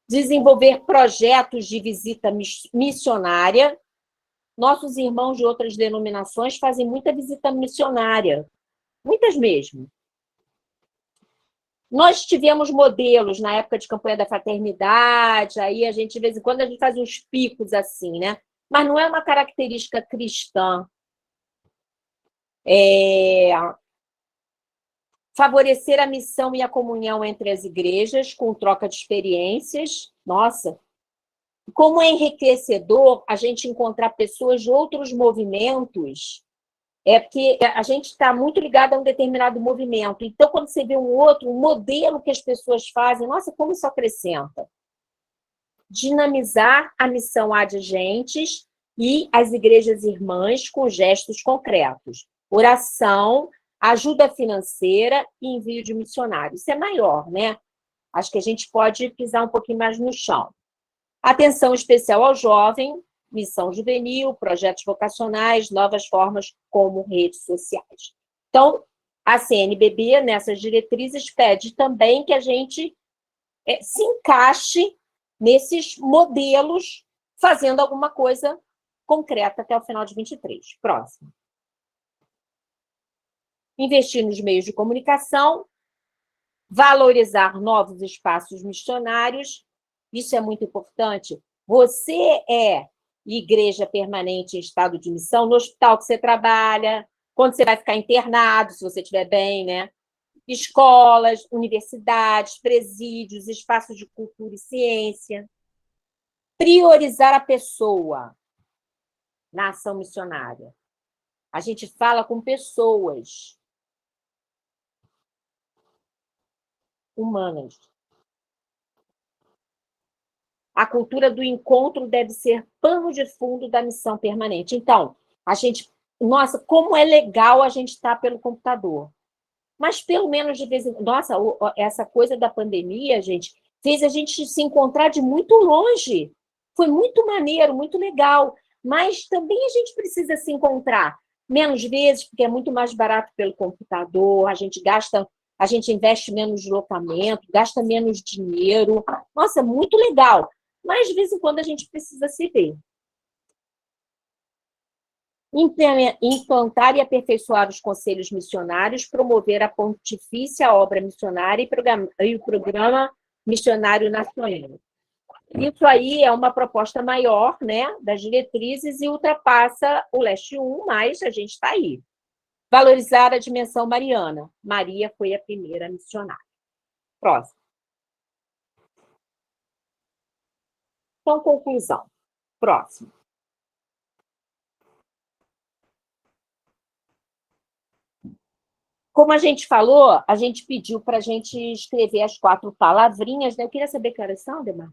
desenvolver projetos de visita missionária. Nossos irmãos de outras denominações fazem muita visita missionária, muitas mesmo. Nós tivemos modelos na época de campanha da fraternidade, aí a gente, de vez em quando, a gente faz uns picos assim, né? Mas não é uma característica cristã. Favorecer a missão e a comunhão entre as igrejas, com troca de experiências. Nossa, como é enriquecedor a gente encontrar pessoas de outros movimentos, porque a gente está muito ligado a um determinado movimento. Então, quando você vê um modelo que as pessoas fazem, nossa, como isso acrescenta. Dinamizar a missão adjacentes e as igrejas irmãs com gestos concretos. Oração, ajuda financeira e envio de missionários. Isso é maior, né? Acho que a gente pode pisar um pouquinho mais no chão. Atenção especial ao jovem, missão juvenil, projetos vocacionais, novas formas como redes sociais. Então, a CNBB, nessas diretrizes, pede também que a gente se encaixe nesses modelos, fazendo alguma coisa concreta até o final de 23. Próximo. Investir nos meios de comunicação, valorizar novos espaços missionários, isso é muito importante. Você é igreja permanente em estado de missão no hospital que você trabalha, quando você vai ficar internado, se você estiver bem, né? Escolas, universidades, presídios, espaços de cultura e ciência. Priorizar a pessoa na ação missionária. A gente fala com pessoas humanas. A cultura do encontro deve ser pano de fundo da missão permanente. Então, nossa, como é legal a gente estar pelo computador. Mas pelo menos de vez em quando, nossa, essa coisa da pandemia, gente, fez a gente se encontrar de muito longe. Foi muito maneiro, muito legal. Mas também a gente precisa se encontrar menos vezes, porque é muito mais barato pelo computador, a gente investe menos deslocamento, gasta menos dinheiro. Nossa, muito legal. Mas, de vez em quando, a gente precisa se ver. Implantar e aperfeiçoar os conselhos missionários, promover a pontifícia obra missionária e o programa missionário nacional. Isso aí é uma proposta maior, né, das diretrizes e ultrapassa o Leste 1, mas a gente está aí. Valorizar a dimensão mariana. Maria foi a primeira missionária. Próximo. Então, conclusão. Próximo. Como a gente falou, a gente pediu para a gente escrever as 4 palavrinhas, né? Eu queria saber que horas são, Demar?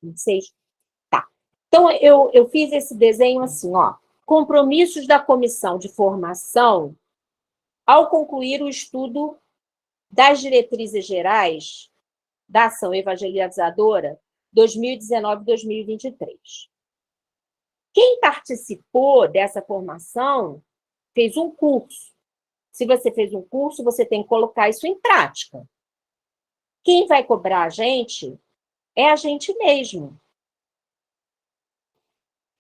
26? Tá. Então, eu fiz esse desenho assim, ó. Compromissos da comissão de formação ao concluir o estudo das diretrizes gerais da ação evangelizadora 2019-2023. Quem participou dessa formação fez um curso. Se você fez um curso, você tem que colocar isso em prática. Quem vai cobrar a gente é a gente mesmo.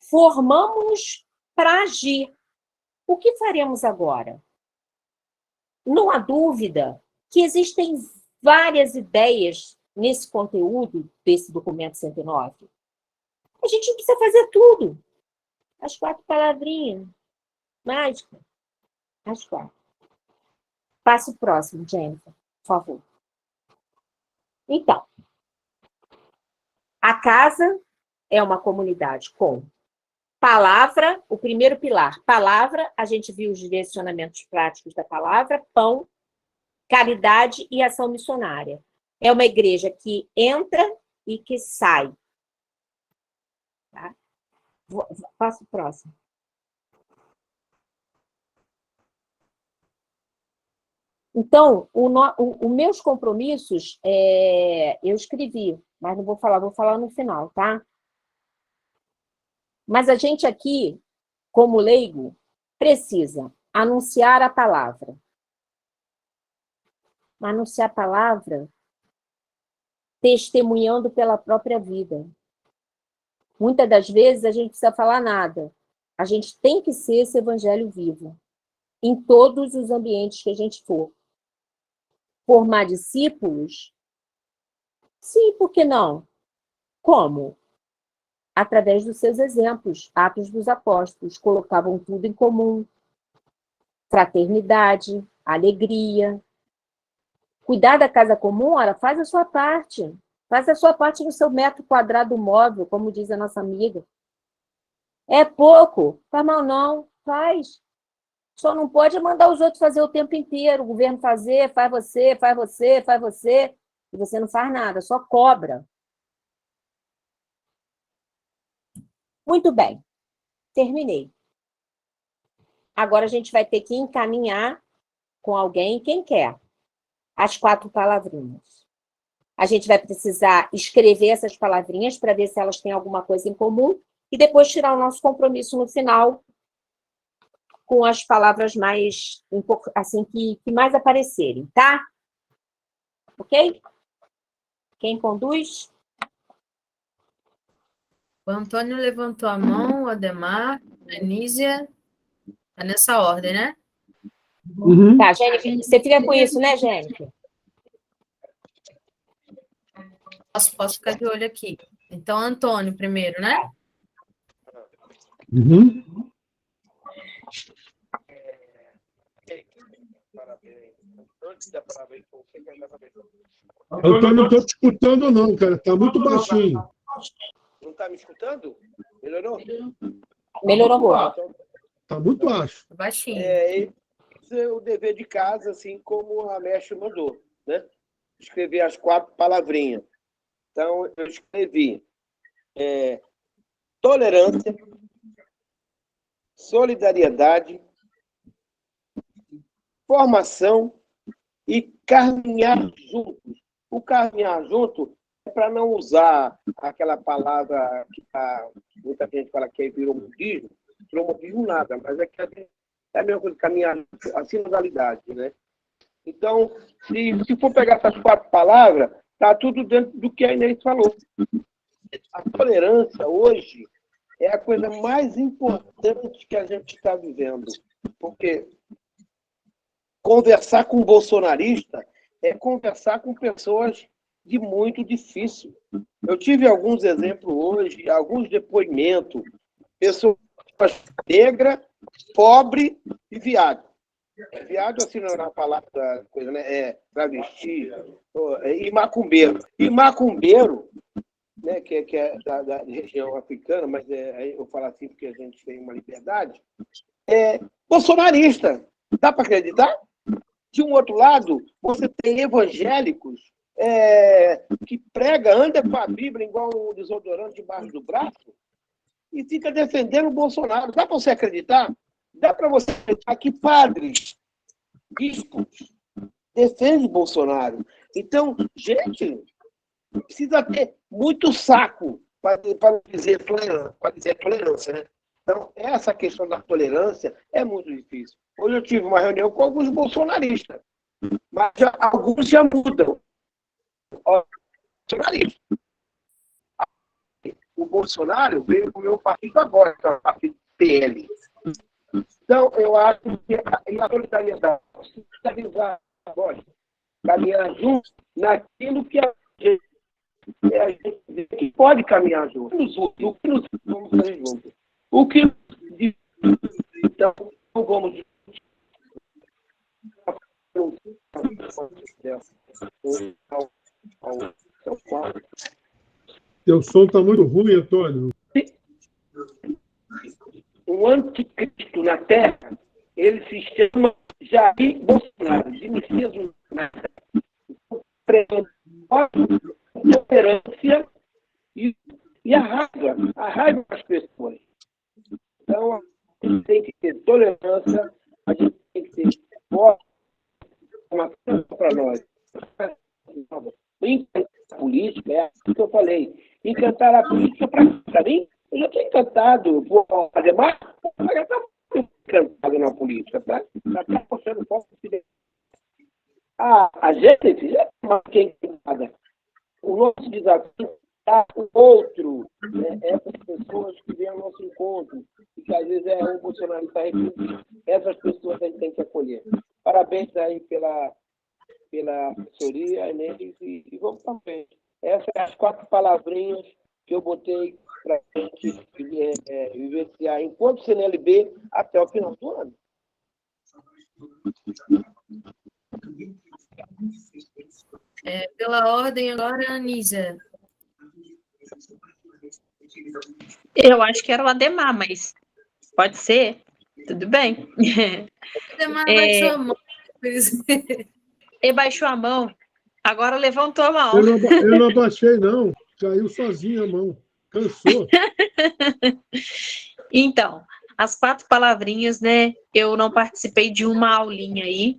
Formamos para agir. O que faremos agora? Não há dúvida que existem várias ideias nesse conteúdo desse documento 109. A gente não precisa fazer tudo. As 4 palavrinhas. Mágica. As 4. Passo próximo, Jennifer, por favor. Então, a casa é uma comunidade com palavra, o primeiro pilar. Palavra, a gente viu os direcionamentos práticos da palavra, pão, caridade e ação missionária. É uma igreja que entra e que sai. Tá? Passo o próximo. Então, os meus compromissos, eu escrevi, mas não vou falar no final, tá? Mas a gente aqui, como leigo, precisa anunciar a palavra. Anunciar a palavra testemunhando pela própria vida. Muitas das vezes a gente não precisa falar nada. A gente tem que ser esse evangelho vivo, em todos os ambientes que a gente for. Formar discípulos? Sim, por que não? Como? Através dos seus exemplos. Atos dos Apóstolos colocavam tudo em comum. Fraternidade, alegria. Cuidar da casa comum, ora, faz a sua parte. Faz a sua parte no seu metro quadrado móvel, como diz a nossa amiga. É pouco? Faz mal não, faz. Só não pode mandar os outros fazer o tempo inteiro. O governo fazer, faz você, faz você, faz você. E você não faz nada, só cobra. Muito bem, terminei. Agora a gente vai ter que encaminhar com alguém, quem quer, as 4 palavrinhas. A gente vai precisar escrever essas palavrinhas para ver se elas têm alguma coisa em comum e depois tirar o nosso compromisso no final com as palavras mais, assim, que mais aparecerem, tá? Ok? Quem conduz? O Antônio levantou a mão, o Ademar, a Anísia. Tá nessa ordem, né? Uhum. Tá, Jennifer, você fica com isso, né, Jennifer? Posso ficar de olho aqui. Então, Antônio primeiro, né? Uhum. Antes da palavra, você quer dar parabéns? Eu não estou te escutando, não, cara. Está muito baixinho. Não está me escutando? Melhorou? Melhorou um pouco. Está muito baixo. Baixinho. Esse é o dever de casa, assim como a mestre mandou, né? Escrever as 4 palavrinhas. Então, eu escrevi tolerância, solidariedade, formação e caminhar juntos. O caminhar junto é para não usar aquela palavra que muita gente fala que é viromudismo. Viromudismo nada, mas é que é a mesma coisa, caminhar a sinodalidade, né? Então, se for pegar essas 4 palavras, está tudo dentro do que a Inês falou. A tolerância hoje é a coisa mais importante que a gente está vivendo, porque conversar com bolsonarista é conversar com pessoas de muito difícil. Eu tive alguns exemplos hoje, alguns depoimentos, pessoas negra, pobre e viado. Viado, assim, não é uma palavra, coisa, né? É travesti, e macumbeiro. E macumbeiro, né, que é da região africana, mas aí eu falo assim porque a gente tem uma liberdade, é bolsonarista. Dá para acreditar? De um outro lado, você tem evangélicos que prega, anda com a Bíblia igual um desodorante debaixo do braço e fica defendendo o Bolsonaro. Dá para você acreditar? Dá para você acreditar que padres, bispos, defendem Bolsonaro? Então, gente, precisa ter muito saco para dizer tolerância, né? Então, essa questão da tolerância é muito difícil. Hoje eu tive uma reunião com alguns bolsonaristas, mas alguns já mudam. O Bolsonaro veio com o meu partido agora, que é o partido PL. Então, eu acho que a solidariedade, caminhar junto naquilo que a gente pode caminhar junto. O que nos vamos fazer juntos. O que então, não vamos Teu som está muito ruim, Antônio. O anticristo na Terra, ele se chama Jair Bolsonaro, de Messias Bolsonaro. Tolerância e a raiva das pessoas. segurança, a gente tem que ter forte para nós. Encantar a política, é aquilo que eu falei. Encantar a política para mim, eu já estou encantado. Vou fazer mais, eu já estou encantado na política, tá? Já está mostrando forte. A gente já está encantada. O nosso desafio está o outro, né? Essas pessoas que vêm ao nosso encontro, e que às vezes é um bolsonarista reprimido, essas pessoas a gente tem que acolher. Parabéns aí pela assessoria, Inês, e vamos para frente. Essas são as 4 palavrinhas que eu botei para a gente vivenciar enquanto CNLB até o final do ano. Pela ordem agora, Anísia. Eu acho que era o Ademar, mas pode ser. Tudo bem. Ademar baixou a mão. Ele baixou a mão. Agora levantou a mão. Eu não abaixei, não. Caiu sozinho a mão. Cansou. Então, as 4 palavrinhas, né? Eu não participei de uma aulinha aí,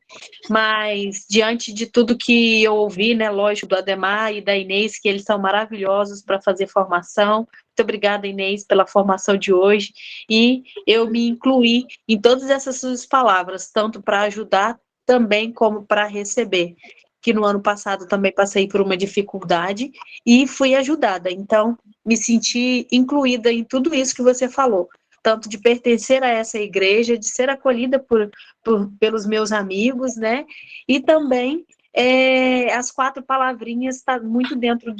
mas diante de tudo que eu ouvi, né? Lógico, do Ademar e da Inês, que eles são maravilhosos para fazer formação. Muito obrigada, Inês, pela formação de hoje. E eu me incluí em todas essas suas palavras, tanto para ajudar também como para receber. Que no ano passado também passei por uma dificuldade e fui ajudada. Então, me senti incluída em tudo isso que você falou. Tanto de pertencer a essa igreja, de ser acolhida pelos meus amigos, né? E também as 4 palavrinhas estão muito dentro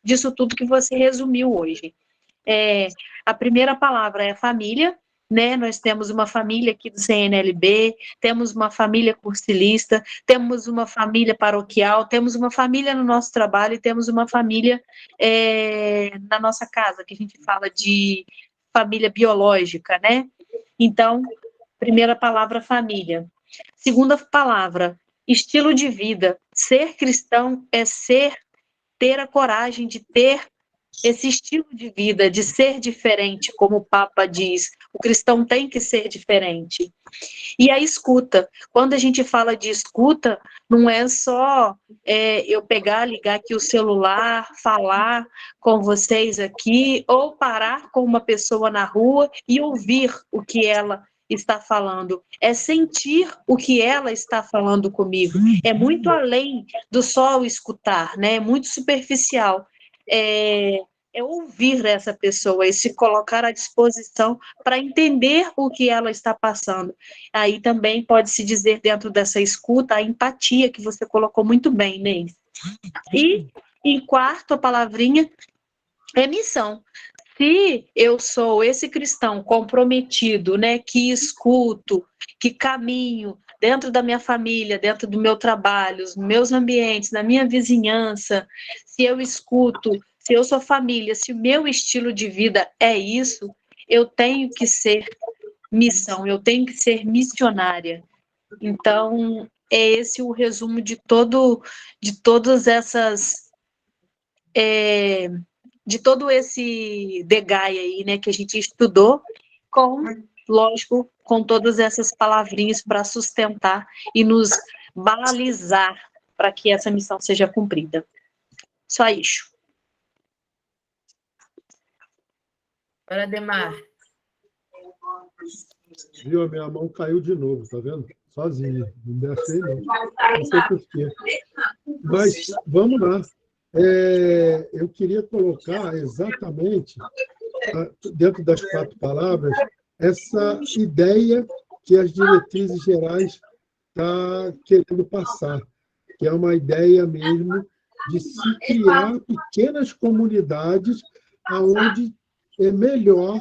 disso tudo que você resumiu hoje. A primeira palavra é família, né? Nós temos uma família aqui do CNLB, temos uma família cursilista, temos uma família paroquial, temos uma família no nosso trabalho e temos uma família na nossa casa, que a gente fala de família biológica, né? Então, primeira palavra, família. Segunda palavra, estilo de vida. Ser cristão é ter a coragem de ter esse estilo de vida, de ser diferente, como o Papa diz. O cristão tem que ser diferente. E a escuta. Quando a gente fala de escuta, não é só eu pegar, ligar aqui o celular, falar com vocês aqui, ou parar com uma pessoa na rua e ouvir o que ela está falando. É sentir o que ela está falando comigo. É muito além do só o escutar, né? É muito superficial. É ouvir essa pessoa e se colocar à disposição para entender o que ela está passando. Aí também pode-se dizer, dentro dessa escuta, a empatia, que você colocou muito bem, Inês. E, em quarto, a palavrinha é missão. Se eu sou esse cristão comprometido, né, que escuto, que caminho dentro da minha família, dentro do meu trabalho, os meus ambientes, na minha vizinhança, se eu escuto, se eu sou família, se o meu estilo de vida é isso, eu tenho que ser missão, eu tenho que ser missionária. Então, é esse o resumo de todas essas... de todo esse DEGAI aí, né, que a gente estudou, lógico, com todas essas palavrinhas para sustentar e nos balizar para que essa missão seja cumprida. Só isso. Para Ademar. Viu? A minha mão caiu de novo, tá vendo? Sozinha. Não deixei, não. Não sei por quê. Mas, vamos lá. Eu queria colocar exatamente, dentro das 4 palavras, essa ideia que as diretrizes gerais estão querendo passar, que é uma ideia mesmo de se criar pequenas comunidades onde é melhor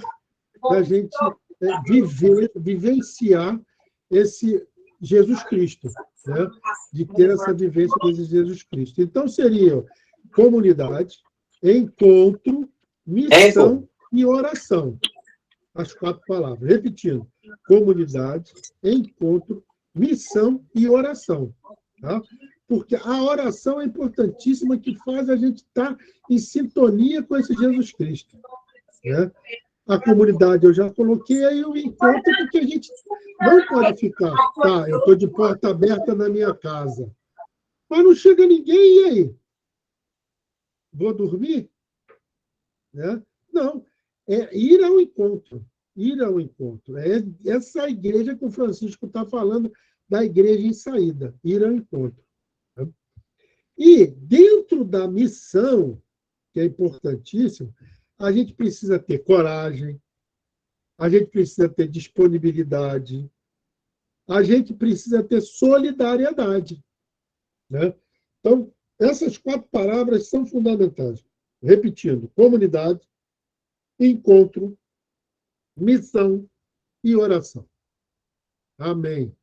a gente vivenciar esse Jesus Cristo, né? De ter essa vivência desse Jesus Cristo. Então, seria comunidade, encontro, missão e oração. As 4 palavras. Repetindo. Comunidade, encontro, missão e oração. Tá? Porque a oração é importantíssima, que faz a gente estar em sintonia com esse Jesus Cristo. Né? A comunidade eu já coloquei, aí o encontro, porque a gente não pode ficar, tá, eu estou de porta aberta na minha casa, mas não chega ninguém, e aí? Vou dormir? Né? Não, é ir ao encontro, ir ao encontro. É essa igreja que o Francisco está falando, da igreja em saída, ir ao encontro. Né? E dentro da missão, que é importantíssimo, a gente precisa ter coragem, a gente precisa ter disponibilidade, a gente precisa ter solidariedade. Né? Então, essas 4 palavras são fundamentais. Repetindo: comunidade, encontro, missão e oração. Amém.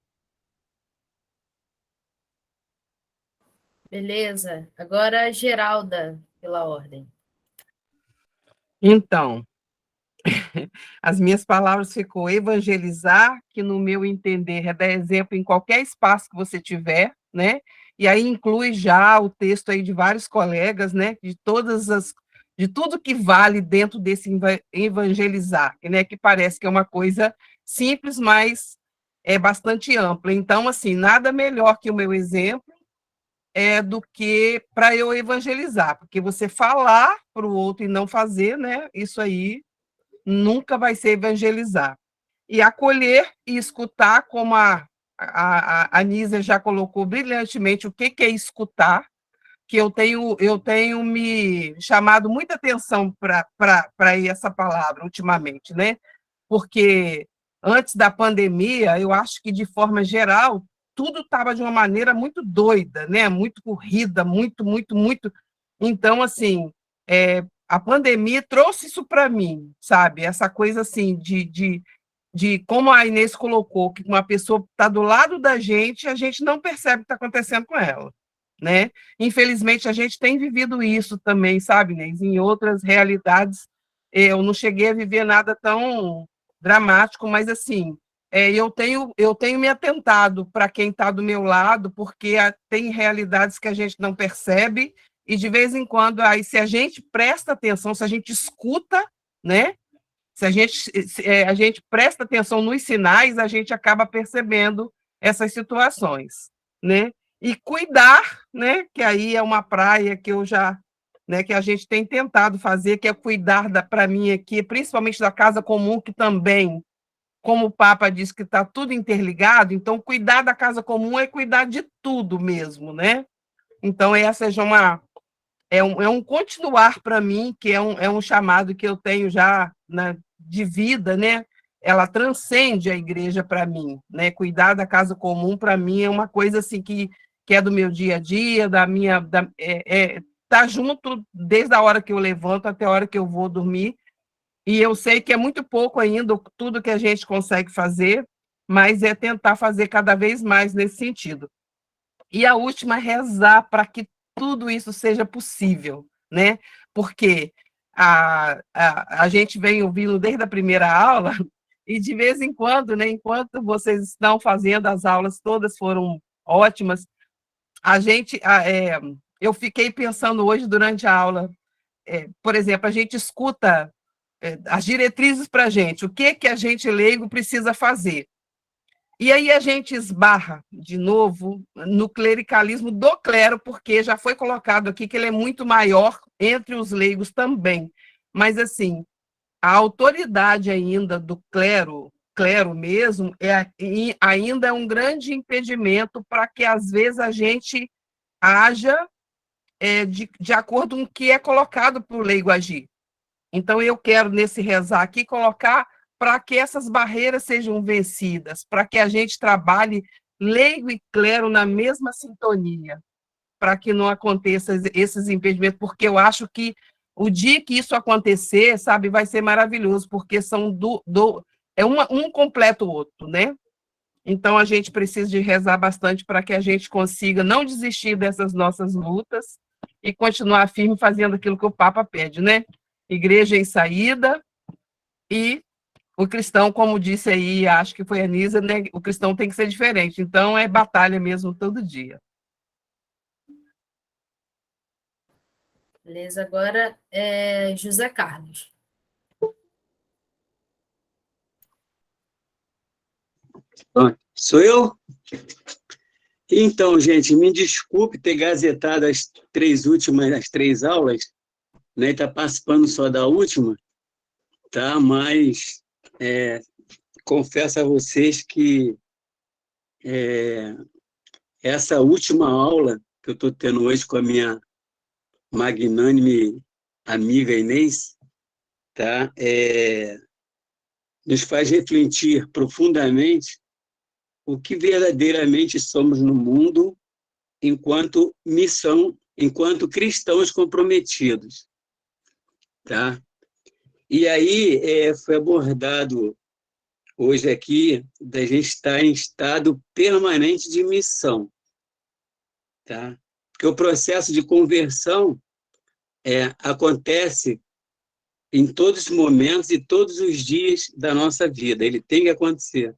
Beleza. Agora a Geralda, pela ordem. Então, as minhas palavras ficou evangelizar, que no meu entender é dar exemplo em qualquer espaço que você tiver, né? E aí inclui já o texto aí de vários colegas, né? De tudo que vale dentro desse evangelizar, né? Que parece que é uma coisa simples, mas é bastante ampla. Então, assim, nada melhor que o meu exemplo do que para eu evangelizar, porque você falar para o outro e não fazer, né? Isso aí nunca vai ser evangelizar. E acolher e escutar, como a Nízia já colocou brilhantemente, o que é escutar, que eu tenho me chamado muita atenção para essa palavra ultimamente, né? Porque antes da pandemia, eu acho que, de forma geral, tudo estava de uma maneira muito doida, né? Muito corrida, muito, muito, muito. Então, assim, a pandemia trouxe isso para mim, sabe? Essa coisa assim de como a Inês colocou, que uma pessoa está do lado da gente, a gente não percebe o que está acontecendo com ela, né? Infelizmente, a gente tem vivido isso também, sabe, Inês? Em outras realidades, eu não cheguei a viver nada tão dramático, mas assim, eu tenho me atentado para quem está do meu lado, porque tem realidades que a gente não percebe, e de vez em quando, aí, se a gente presta atenção, se a gente escuta, né? Se a gente presta atenção nos sinais, a gente acaba percebendo essas situações, né? E cuidar, né? Que aí é uma praia que eu já, né? Que a gente tem tentado fazer, que é cuidar para mim aqui, principalmente da casa comum, que também, como o Papa disse que está tudo interligado, então cuidar da casa comum é cuidar de tudo mesmo, né? Então essa já é um continuar para mim, que é um chamado que eu tenho já, né, de vida, né? Ela transcende a igreja para mim, né? Cuidar da casa comum para mim é uma coisa assim que é do meu dia a dia, tá junto desde a hora que eu levanto até a hora que eu vou dormir. E eu sei que é muito pouco ainda tudo que a gente consegue fazer, mas é tentar fazer cada vez mais nesse sentido. E a última, rezar para que tudo isso seja possível, né? Porque a gente vem ouvindo desde a primeira aula, e de vez em quando, né, enquanto vocês estão fazendo, as aulas todas foram ótimas, eu fiquei pensando hoje durante a aula, por exemplo, a gente escuta as diretrizes para a gente, o que a gente leigo precisa fazer. E aí a gente esbarra, de novo, no clericalismo do clero, porque já foi colocado aqui que ele é muito maior entre os leigos também. Mas, assim, a autoridade ainda do clero mesmo, ainda é um grande impedimento para que, às vezes, a gente haja de acordo com o que é colocado para o leigo agir. Então, eu quero, nesse rezar aqui, colocar para que essas barreiras sejam vencidas, para que a gente trabalhe leigo e clero na mesma sintonia, para que não aconteça esses impedimentos, porque eu acho que o dia que isso acontecer, sabe, vai ser maravilhoso, porque são um completa o outro, né? Então, a gente precisa de rezar bastante para que a gente consiga não desistir dessas nossas lutas e continuar firme fazendo aquilo que o Papa pede, né? Igreja em saída, e o cristão, como disse aí, acho que foi a Nízia, né? O cristão tem que ser diferente. Então, é batalha mesmo todo dia. Beleza, agora José Carlos. Sou eu? Então, gente, me desculpe ter gazetado as 3 aulas, né? Está participando só da última, tá? Mas confesso a vocês que essa última aula que eu estou tendo hoje com a minha magnânime amiga Inês, tá? Nos faz refletir profundamente o que verdadeiramente somos no mundo enquanto missão, enquanto cristãos comprometidos, tá? E aí foi abordado hoje aqui da gente estar em estado permanente de missão, tá? Porque o processo de conversão acontece em todos os momentos e todos os dias da nossa vida. Ele tem que acontecer,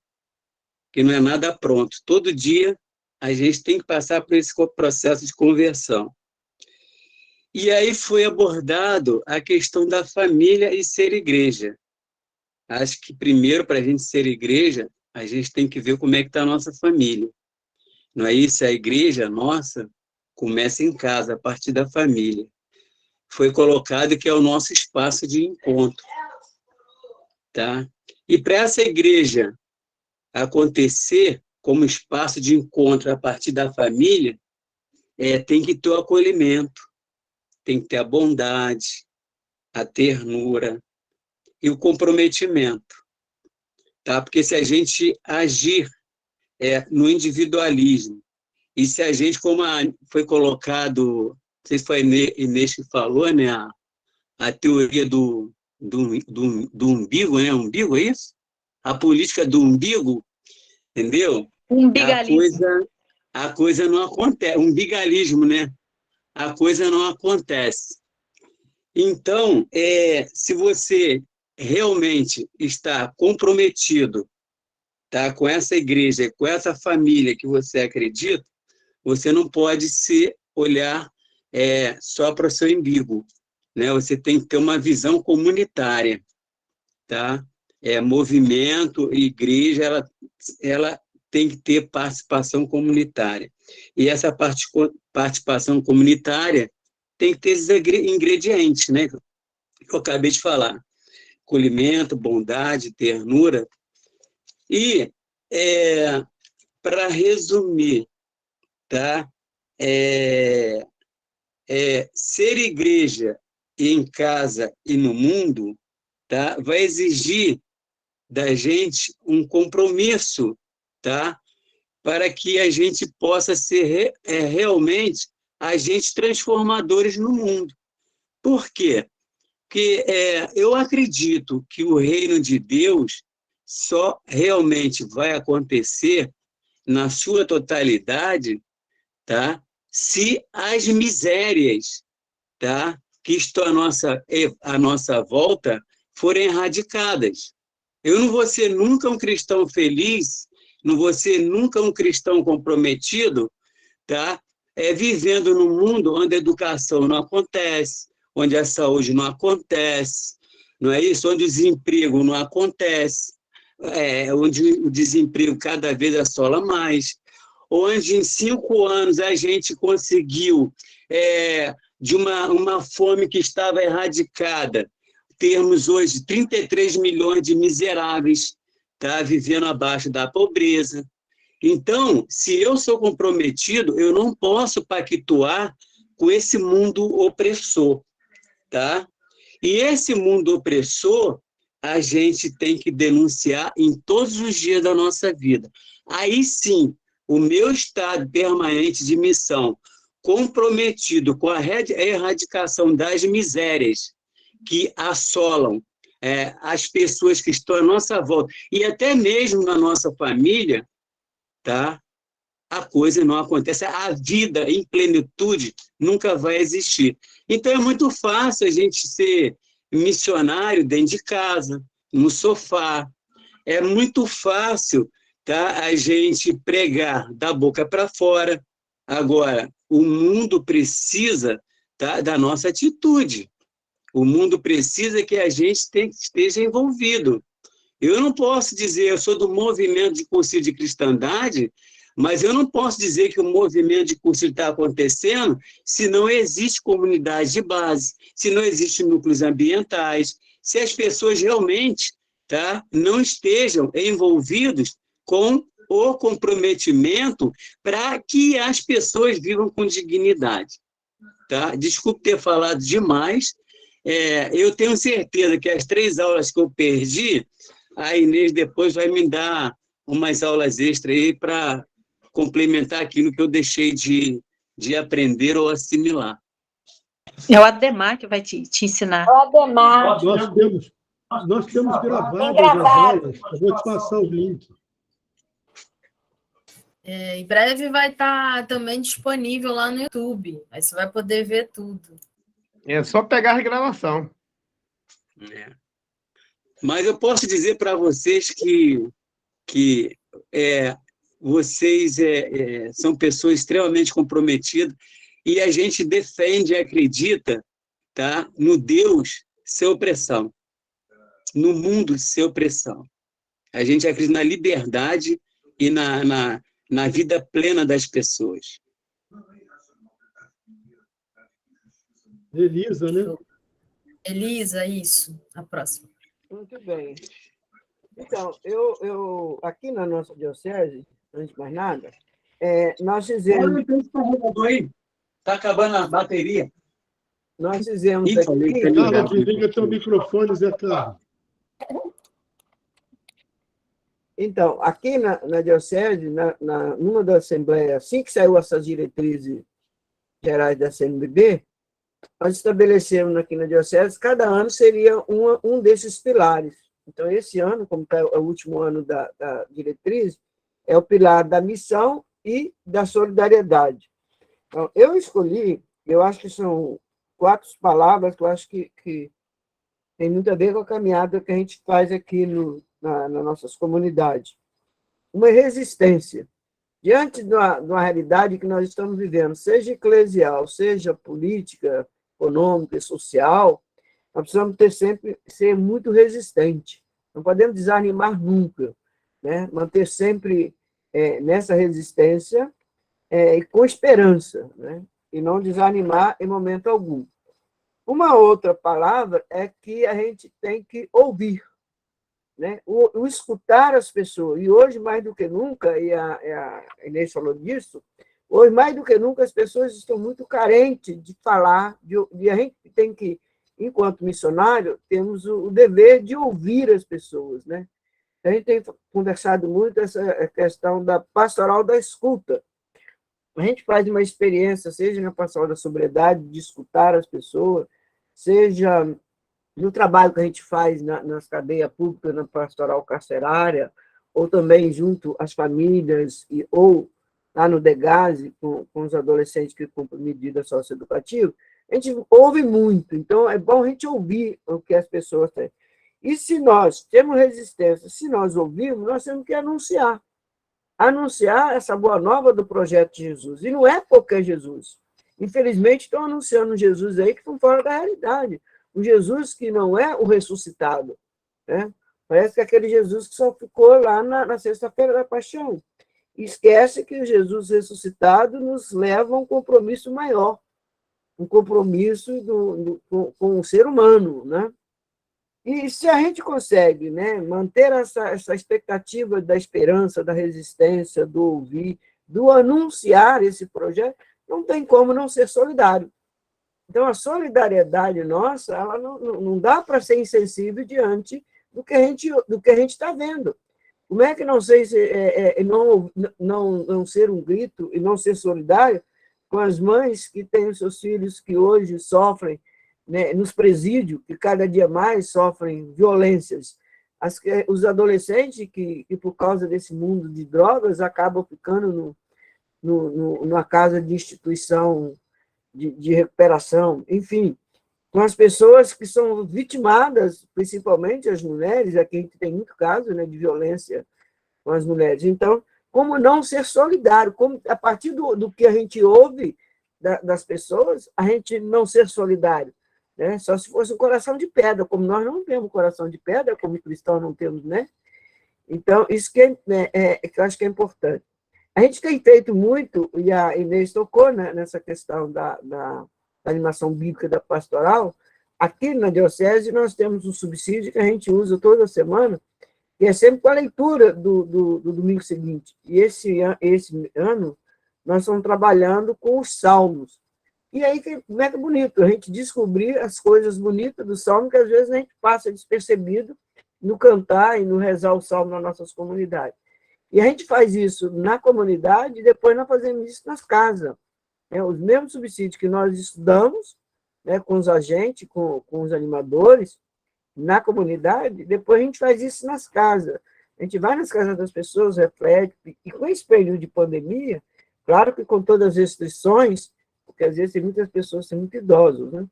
que não é nada pronto. Todo dia a gente tem que passar por esse processo de conversão. E aí foi abordado a questão da família e ser igreja. Acho que primeiro, para a gente ser igreja, a gente tem que ver como é que está a nossa família. Não é isso? A igreja nossa começa em casa, a partir da família. Foi colocado que é o nosso espaço de encontro, tá? E para essa igreja acontecer como espaço de encontro a partir da família, tem que ter o acolhimento, tem que ter a bondade, a ternura e o comprometimento, tá? Porque se a gente agir no individualismo, e se a gente, como foi colocado, não sei se foi a Inês que falou, né, a teoria do umbigo, né? Umbigo, é isso? A política do umbigo, entendeu? Umbigalismo. A coisa não acontece. Umbigalismo, né? A coisa não acontece. Então, se você realmente está comprometido, tá, com essa igreja, com essa família que você acredita, você não pode se olhar só para o seu umbigo, né? Você tem que ter uma visão comunitária, tá? Movimento, igreja, ela tem que ter participação comunitária. E essa participação comunitária tem que ter esses ingredientes, né? Que eu acabei de falar. Acolhimento, bondade, ternura. E, para resumir, tá? Ser igreja em casa e no mundo, tá? Vai exigir da gente um compromisso, tá? Para que a gente possa ser realmente agentes transformadores no mundo. Por quê? Porque eu acredito que o reino de Deus só realmente vai acontecer na sua totalidade, tá? Se as misérias, tá, que estão à nossa volta forem erradicadas. Eu não vou ser nunca um cristão feliz, não vou ser nunca um cristão comprometido, tá? Vivendo num mundo onde a educação não acontece, onde a saúde não acontece, não é isso? Onde o desemprego não acontece, onde o desemprego cada vez assola mais, onde em 5 anos a gente conseguiu, de uma fome que estava erradicada, termos hoje 33 milhões de miseráveis, tá, vivendo abaixo da pobreza. Então, se eu sou comprometido, eu não posso pactuar com esse mundo opressor, tá? E esse mundo opressor, a gente tem que denunciar em todos os dias da nossa vida. Aí sim, o meu estado permanente de missão, comprometido com a erradicação das misérias que assolam as pessoas que estão à nossa volta, e até mesmo na nossa família, tá? A coisa não acontece, a vida em plenitude nunca vai existir. Então é muito fácil a gente ser missionário dentro de casa, no sofá. É muito fácil, tá, a gente pregar da boca para fora. Agora, o mundo precisa, tá, da nossa atitude. O mundo precisa que a gente esteja envolvido. Eu não posso dizer, eu sou do movimento de concílio de cristandade, mas eu não posso dizer que o movimento de concílio está acontecendo se não existe comunidade de base, se não existem núcleos ambientais, se as pessoas realmente, tá, não estejam envolvidos com o comprometimento para que as pessoas vivam com dignidade. Tá? Desculpe ter falado demais. Eu tenho certeza que as 3 aulas que eu perdi, a Inês depois vai me dar umas aulas extras aí para complementar aquilo que eu deixei de aprender ou assimilar. É o Ademar que vai te ensinar. O Ademar. Nós temos gravadas Tem as gravado. aulas. Eu vou te passar o link. Em breve vai estar também disponível lá no YouTube. Aí você vai poder ver tudo. É só pegar a regravação. Mas eu posso dizer para vocês que vocês são pessoas extremamente comprometidas e a gente defende e acredita, tá, no Deus sem opressão, no mundo sem opressão. A gente acredita na liberdade e na vida plena das pessoas. Elisa, né? Elisa, isso. A próxima. Muito bem. Então, eu aqui na nossa diocese, antes de mais nada, nós fizemos... Está acabando a bateria. Nós fizemos Carlos, desliga teu microfone, Zé Carlos. Então, aqui na diocese, numa das assembleias, assim que saiu essas diretrizes gerais da CNBB, nós estabelecemos aqui na diocese, cada ano seria um desses pilares. Então, esse ano, como é o último ano da diretriz, é o pilar da missão e da solidariedade. Então, eu escolhi, eu acho que são 4 palavras que eu acho que tem muito a ver com a caminhada que a gente faz aqui nas nossas comunidades. Uma resistência. Diante de uma realidade que nós estamos vivendo, seja eclesial, seja política, econômica e social, nós precisamos ser muito resistentes. Não podemos desanimar nunca, né? Manter sempre nessa resistência e com esperança, né? E não desanimar em momento algum. Uma outra palavra é que a gente tem que ouvir, né? O escutar as pessoas. E hoje, mais do que nunca, e a Inês falou disso, hoje, mais do que nunca, as pessoas estão muito carentes de falar, e a gente tem que, enquanto missionário, temos o dever de ouvir as pessoas, né? A gente tem conversado muito essa questão da pastoral da escuta. A gente faz uma experiência, seja na pastoral da sobriedade, de escutar as pessoas, seja no trabalho que a gente faz nas cadeias públicas, na pastoral carcerária, ou também junto às famílias, ou lá no DEGASE, com os adolescentes que cumprem medida socioeducativa, a gente ouve muito. Então, é bom a gente ouvir o que as pessoas têm. E se nós temos resistência, se nós ouvirmos, nós temos que anunciar. Anunciar essa boa nova do projeto de Jesus. E não é qualquer Jesus. Infelizmente, estão anunciando um Jesus aí que estão fora da realidade. Um Jesus que não é o ressuscitado, né? Parece que é aquele Jesus que só ficou lá na sexta-feira da paixão. E esquece que o Jesus ressuscitado nos leva a um compromisso maior, um compromisso com o ser humano, né? E se a gente consegue, né, manter essa expectativa da esperança, da resistência, do ouvir, do anunciar esse projeto, não tem como não ser solidário. Então, a solidariedade nossa, ela não dá para ser insensível diante do que a gente está vendo. Como é que não ser um grito e não ser solidário com as mães que têm os seus filhos que hoje sofrem, né, nos presídios, que cada dia mais sofrem violências? Os adolescentes que, por causa desse mundo de drogas, acabam ficando numa casa de instituição de recuperação, enfim, com as pessoas que são vitimadas, principalmente as mulheres, aqui a gente tem muito caso, né, de violência com as mulheres. Então, como não ser solidário? Como, a partir do que a gente ouve das pessoas, a gente não ser solidário? né? Só se fosse um coração de pedra, como nós não temos coração de pedra, como cristãos não temos, né? Então, isso que, que eu acho que é importante. A gente tem feito muito, e a Inês tocou, né, nessa questão da animação bíblica da pastoral. Aqui na Diocese, nós temos um subsídio que a gente usa toda semana, que é sempre com a leitura do domingo seguinte. E esse ano, nós estamos trabalhando com os salmos. E aí, como é que é bonito, a gente descobrir as coisas bonitas do salmo, que às vezes a gente passa despercebido no cantar e no rezar o salmo nas nossas comunidades. E a gente faz isso na comunidade e depois nós fazemos isso nas casas. Os mesmos subsídios que nós estudamos, né, com os agentes, com os animadores, na comunidade, depois a gente faz isso nas casas. A gente vai nas casas das pessoas, reflete, e com esse período de pandemia, claro que com todas as restrições, porque às vezes tem muitas pessoas que são muito idosos, né?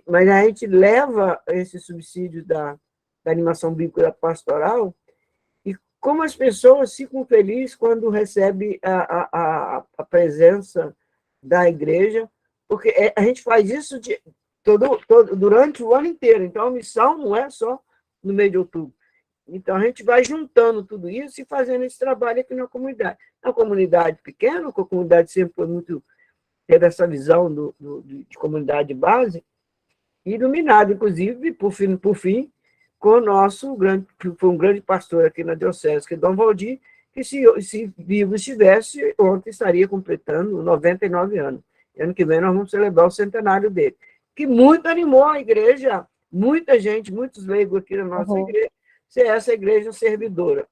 Mas a gente leva esse subsídio da animação bíblica da pastoral, e como as pessoas ficam felizes quando recebem a presença da igreja, porque a gente faz isso durante o ano inteiro. Então, a missão não é só no mês de outubro. Então, a gente vai juntando tudo isso e fazendo esse trabalho aqui na comunidade. Na comunidade pequena, que a comunidade sempre foi muito... teve essa visão de comunidade de base, iluminado, inclusive, por fim, com o nosso que foi um grande pastor aqui na Diocese, que é Dom Valdir, que se vivo estivesse, ontem estaria completando 99 anos. Ano que vem nós vamos celebrar o centenário dele, que muito animou a igreja, muita gente, muitos leigos aqui na nossa igreja, ser essa igreja servidora.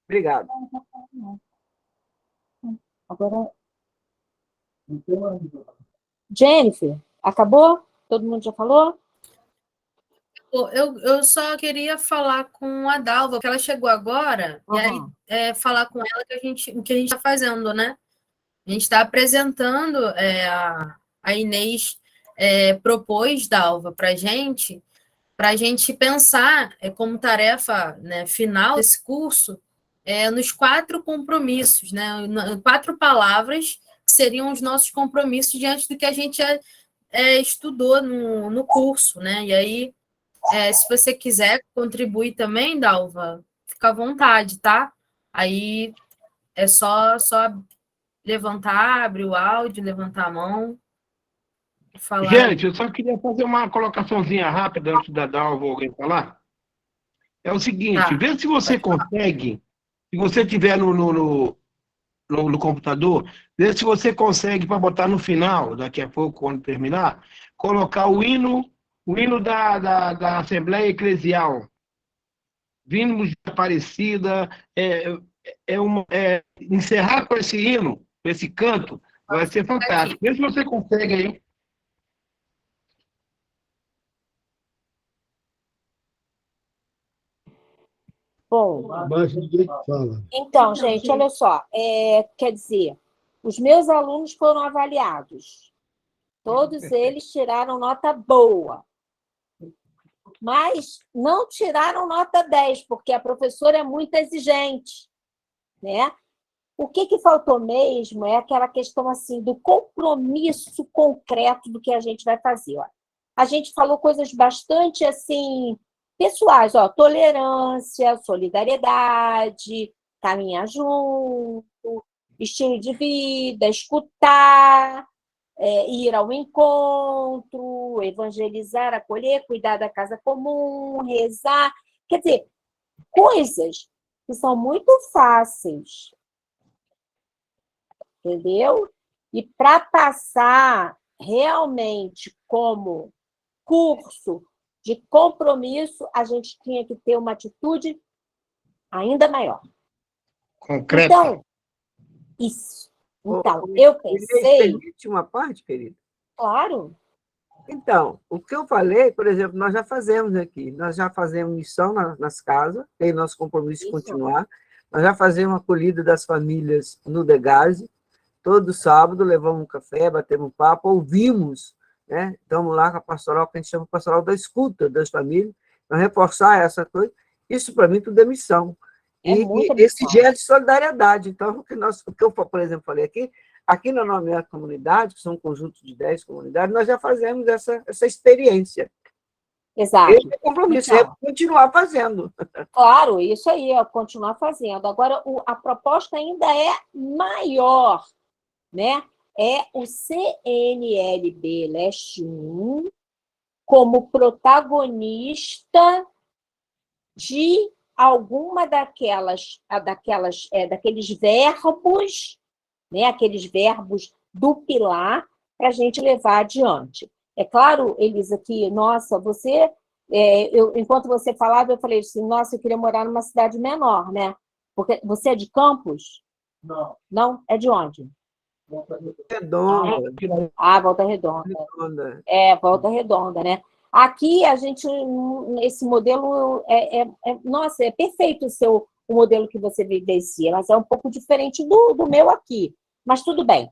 Obrigado. Agora... Jennifer, acabou? Todo mundo já falou? Eu só queria falar com a Dalva, porque ela chegou agora, e aí falar com ela o que a gente está fazendo, né? A gente está apresentando, a Inês propôs, Dalva, para a gente pensar como tarefa, né, final desse curso, nos 4 compromissos, né? 4 palavras que seriam os nossos compromissos diante do que a gente estudou no curso, né? E aí, se você quiser contribuir também, Dalva, fica à vontade, tá? Aí é só levantar, abrir o áudio, levantar a mão e falar. Gente, eu só queria fazer uma colocaçãozinha rápida antes da Dalva ou alguém falar. É o seguinte, vê se você consegue, se você estiver no computador, vê se você consegue, para botar no final, daqui a pouco, quando terminar, colocar o hino da Assembleia Eclesial. Vimos de Aparecida, encerrar com esse hino, com esse canto, vai ser fantástico. Vê se você consegue aí. Bom, Mas ninguém fala. então, gente, olha só, quer dizer, os meus alunos foram avaliados. Todos eles tiraram nota boa. Mas não tiraram nota 10, porque a professora é muito exigente, né? O que faltou mesmo é aquela questão assim do compromisso concreto do que a gente vai fazer. Ó. A gente falou coisas bastante assim pessoais, ó, tolerância, solidariedade, caminhar junto, estilo de vida, escutar, ir ao encontro, evangelizar, acolher, cuidar da casa comum, rezar. Quer dizer, coisas que são muito fáceis, entendeu? E para passar realmente como curso de compromisso, a gente tinha que ter uma atitude ainda maior. Concreta. Então, isso. Então, eu pensei... Permite uma parte, querido? Claro. Então, o que eu falei, por exemplo, nós já fazemos aqui. Nós já fazemos missão nas casas, tem nosso compromisso de continuar. Nós já fazemos a acolhida das famílias no Degase. Todo sábado levamos um café, batemos um papo, ouvimos, né? Estamos lá com a pastoral, que a gente chama de pastoral da escuta das famílias, para reforçar essa coisa. Isso, para mim, tudo é missão. E esse gesto de solidariedade. Então, o que eu, por exemplo, falei aqui, aqui na nossa comunidade, que são um conjunto de 10 comunidades, nós já fazemos essa experiência. Exato. Esse compromisso é continuar fazendo. Claro, isso aí, é continuar fazendo. Agora, a proposta ainda é maior, né? É o CNLB Leste 1 como protagonista de alguma daqueles verbos, né? Aqueles verbos do pilar para a gente levar adiante. É claro, Elisa, que, nossa, você... enquanto você falava, eu falei assim, nossa, eu queria morar numa cidade menor, né? Porque você é de Campos? Não. Não? É de onde? Volta Redonda. Volta Redonda. Volta Redonda, né? Aqui, esse modelo, nossa, é perfeito o modelo que você vivencia, mas é um pouco diferente do meu aqui. Mas tudo bem.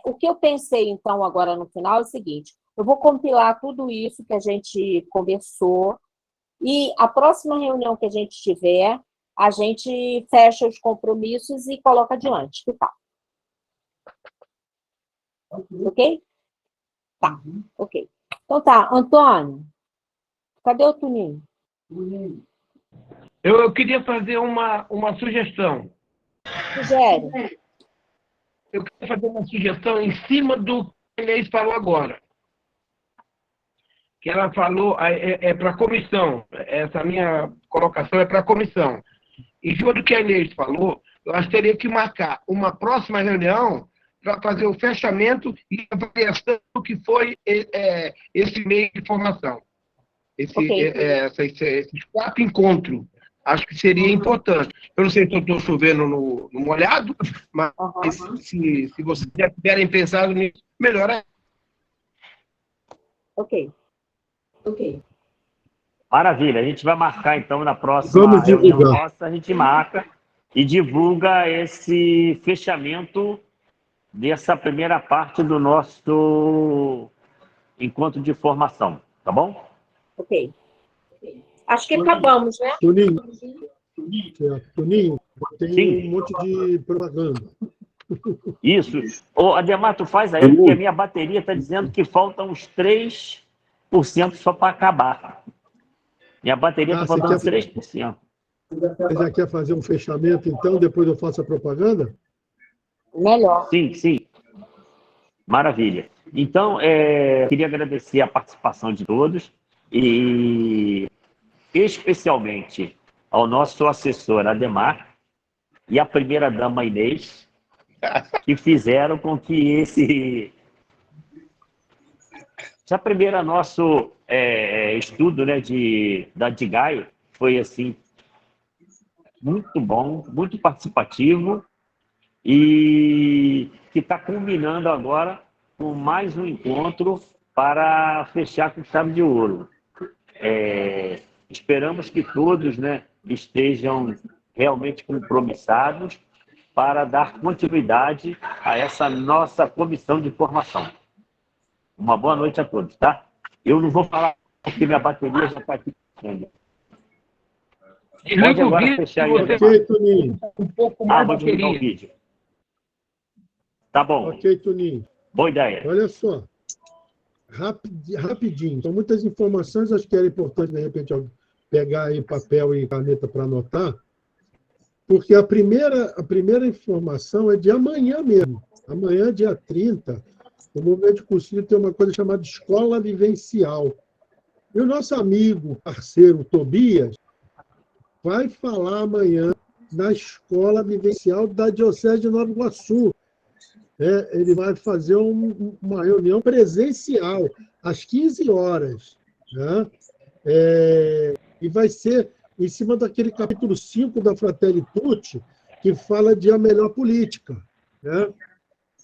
O que eu pensei, então, agora no final é o seguinte, eu vou compilar tudo isso que a gente conversou e a próxima reunião que a gente tiver, a gente fecha os compromissos e coloca adiante. Que tal? Ok? Tá, ok. Então tá, Antônio, cadê o Tuninho? Eu queria fazer uma sugestão. Sugere. Eu queria fazer uma sugestão em cima do que a Inês falou agora. Que ela falou, para a comissão. Essa minha colocação é para a comissão. E junto do que a Inês falou, nós teríamos que marcar uma próxima reunião para fazer o fechamento e a avaliação do que foi esse meio de formação. Esses 4 encontros. Acho que seria importante. Eu não sei se eu estou chovendo no molhado, mas se vocês já tiverem pensado nisso, melhor é. Ok. Maravilha, a gente vai marcar então na próxima reunião nossa, a gente marca e divulga esse fechamento dessa primeira parte do nosso encontro de formação, tá bom? Ok. Acho que acabamos, né? Tuninho, tem um monte de propaganda. Isso. Ô, Ademar, tu faz aí, porque a minha bateria está dizendo que faltam uns 3% só para acabar. Minha bateria está faltando 3%. Você já quer fazer um fechamento, então, depois eu faço a propaganda? Melhor. Sim. Maravilha. Então, queria agradecer a participação de todos e especialmente ao nosso assessor Ademar e à primeira-dama Inês, que fizeram com que essa primeira nosso estudo, né, da DIGAI foi assim muito bom, muito participativo e que está culminando agora com mais um encontro para fechar com chave de ouro. Esperamos que todos, né, estejam realmente compromissados para dar continuidade a essa nossa comissão de formação. Uma boa noite a todos, tá? Eu não vou falar porque minha bateria já está aqui. Pode agora fechar aí. Ok, Tuninho. Um pouco mais vou desligar o vídeo. Tá bom. Ok, Tuninho. Boa ideia. Olha só. Rapidinho. São muitas informações, acho que era importante, de repente, pegar aí papel e caneta para anotar, porque a primeira informação é de amanhã mesmo. Amanhã, dia 30, o Movimento de Cursilho tem uma coisa chamada Escola Vivencial. E o nosso amigo, parceiro Tobias, vai falar amanhã na Escola Vivencial da Diocese de Nova Iguaçu. Ele vai fazer uma reunião presencial, às 15 horas. Né? E vai ser em cima daquele capítulo 5 da Fratelli Tutti, que fala de a melhor política. Né?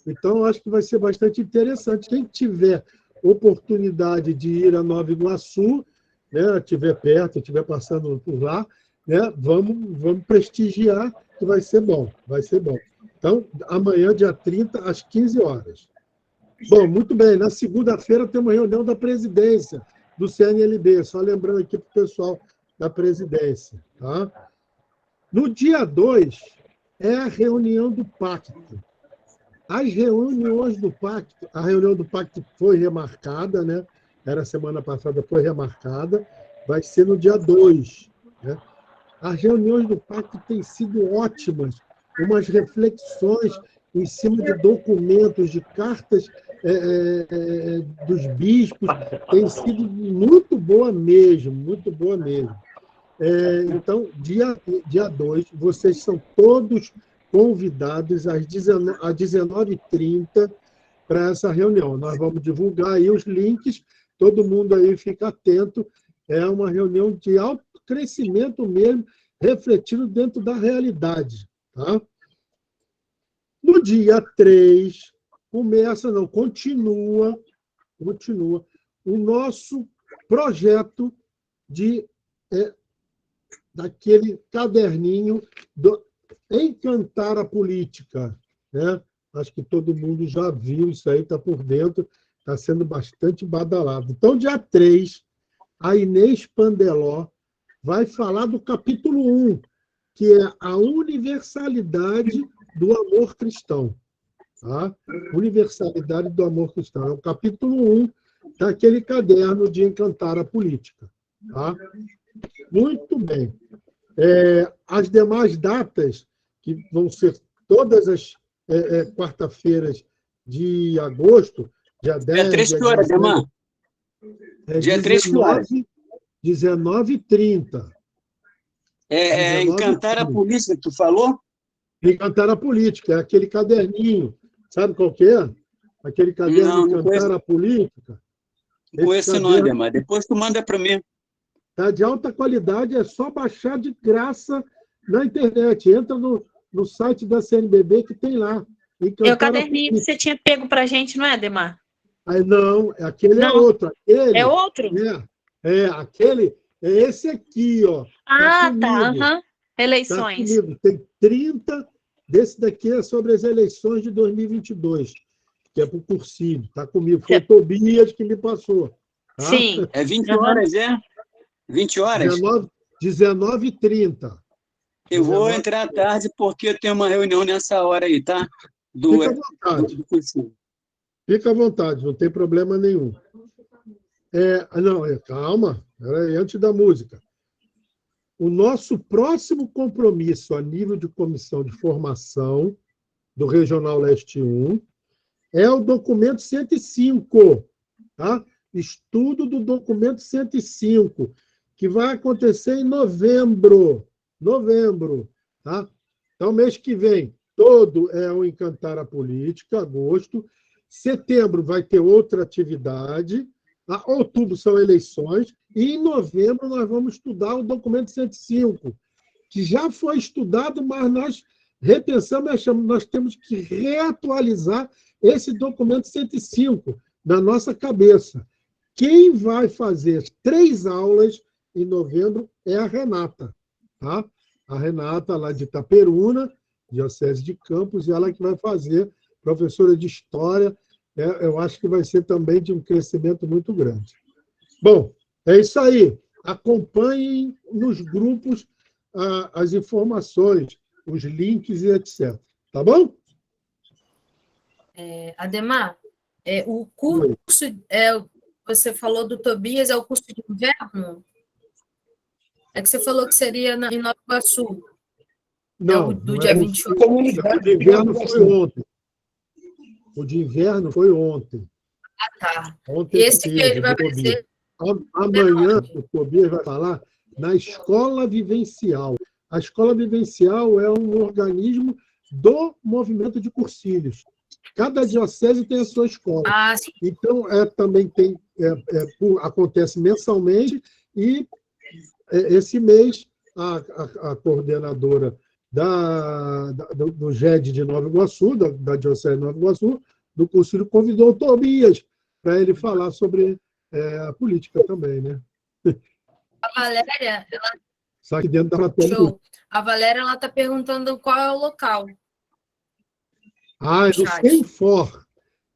Então, acho que vai ser bastante interessante. Quem tiver oportunidade de ir a Nova Iguaçu, né, estiver perto, estiver passando por lá, né, vamos prestigiar, que vai ser bom. Vai ser bom. Então, amanhã, dia 30, às 15 horas. Bom, muito bem. Na segunda-feira tem uma reunião da presidência do CNLB, só lembrando aqui para o pessoal da presidência. Tá? No dia 2, é a reunião do pacto. As reuniões do pacto, a reunião do pacto foi remarcada, né? Era semana passada, foi remarcada, vai ser no dia 2. Né? As reuniões do pacto têm sido ótimas, umas reflexões em cima de documentos, de cartas dos bispos, tem sido muito boa mesmo, muito boa mesmo. Então, dia 2, vocês são todos convidados às 19h30 para essa reunião. Nós vamos divulgar aí os links, todo mundo aí fica atento. É uma reunião de alto crescimento mesmo, refletindo dentro da realidade. Tá? No dia 3, continua o nosso projeto daquele caderninho do Encantar a Política. Né? Acho que todo mundo já viu isso aí, está por dentro, está sendo bastante badalado. Então, dia 3, a Inês Pandeló vai falar do capítulo 1, que é a universalidade do amor cristão. Tá? Universalidade do amor cristão. É o capítulo 1 daquele caderno de Encantar a Política. Tá? Muito bem. As demais datas, que vão ser todas as quarta-feiras de agosto, dia 10... Dia 3 que horas, Demar? Dia 3 que horas? 19h30. Encantar a Política, que tu falou? Encantar a Política, é aquele caderninho. Sabe qual que é? Aquele caderno Encantar a Política. Não conheço não, Demar. Depois tu manda para mim. Tá de alta qualidade, é só baixar de graça na internet. Entra no site da CNBB que tem lá. É o caderninho que você tinha pego para a gente, não é, Demar? Não, aquele não. É outro. Aquele, é outro? Aquele é esse aqui, ó. Tá. Uhum. Eleições. Tá comigo. Tem 30. Desse daqui é sobre as eleições de 2022, que é para o cursinho. Está comigo. Foi o Tobias que me passou. Tá? Sim. É 20 horas, é? 20 horas? 19h30. Eu vou entrar à tarde porque eu tenho uma reunião nessa hora aí, tá? Fica à vontade. Fica à vontade, não tem problema nenhum. Calma, antes da música. O nosso próximo compromisso a nível de comissão de formação do Regional Leste 1 é o documento 105, tá? Estudo do documento 105, que vai acontecer em novembro, tá? Então, mês que vem, todo é o Encantar a Política, agosto. Setembro vai ter outra atividade. Outubro são eleições. E em novembro nós vamos estudar o documento 105, que já foi estudado, mas nós repensamos e achamos que nós temos que reatualizar esse documento 105 na nossa cabeça. Quem vai fazer 3 aulas em novembro é a Renata. Tá? A Renata, lá de Itaperuna, Diocese de Campos, e ela que vai fazer, professora de História. Eu acho que vai ser também de um crescimento muito grande. Bom, é isso aí. Acompanhem nos grupos as informações, os links e etc. Tá bom? Ademar, o curso, você falou do Tobias, é o curso de inverno? É que você falou que seria em Nova Iguaçu. Não, do dia 28. O de inverno foi ontem. O de inverno foi ontem. Tá. Ontem esse que ele vai fazer... Amanhã, o Tobias vai falar na Escola Vivencial. A Escola Vivencial é um organismo do movimento de cursilhos. Cada diocese tem a sua escola. Sim. Então, também tem, acontece mensalmente, e esse mês a coordenadora do GED de Nova Iguaçu, da Diocese de Nova Iguaçu, do cursilho, convidou o Tobias para ele falar sobre a política também, né? A Valéria, Só que dentro da matéria. A Valéria, ela está perguntando qual é o local. É no CENFOR.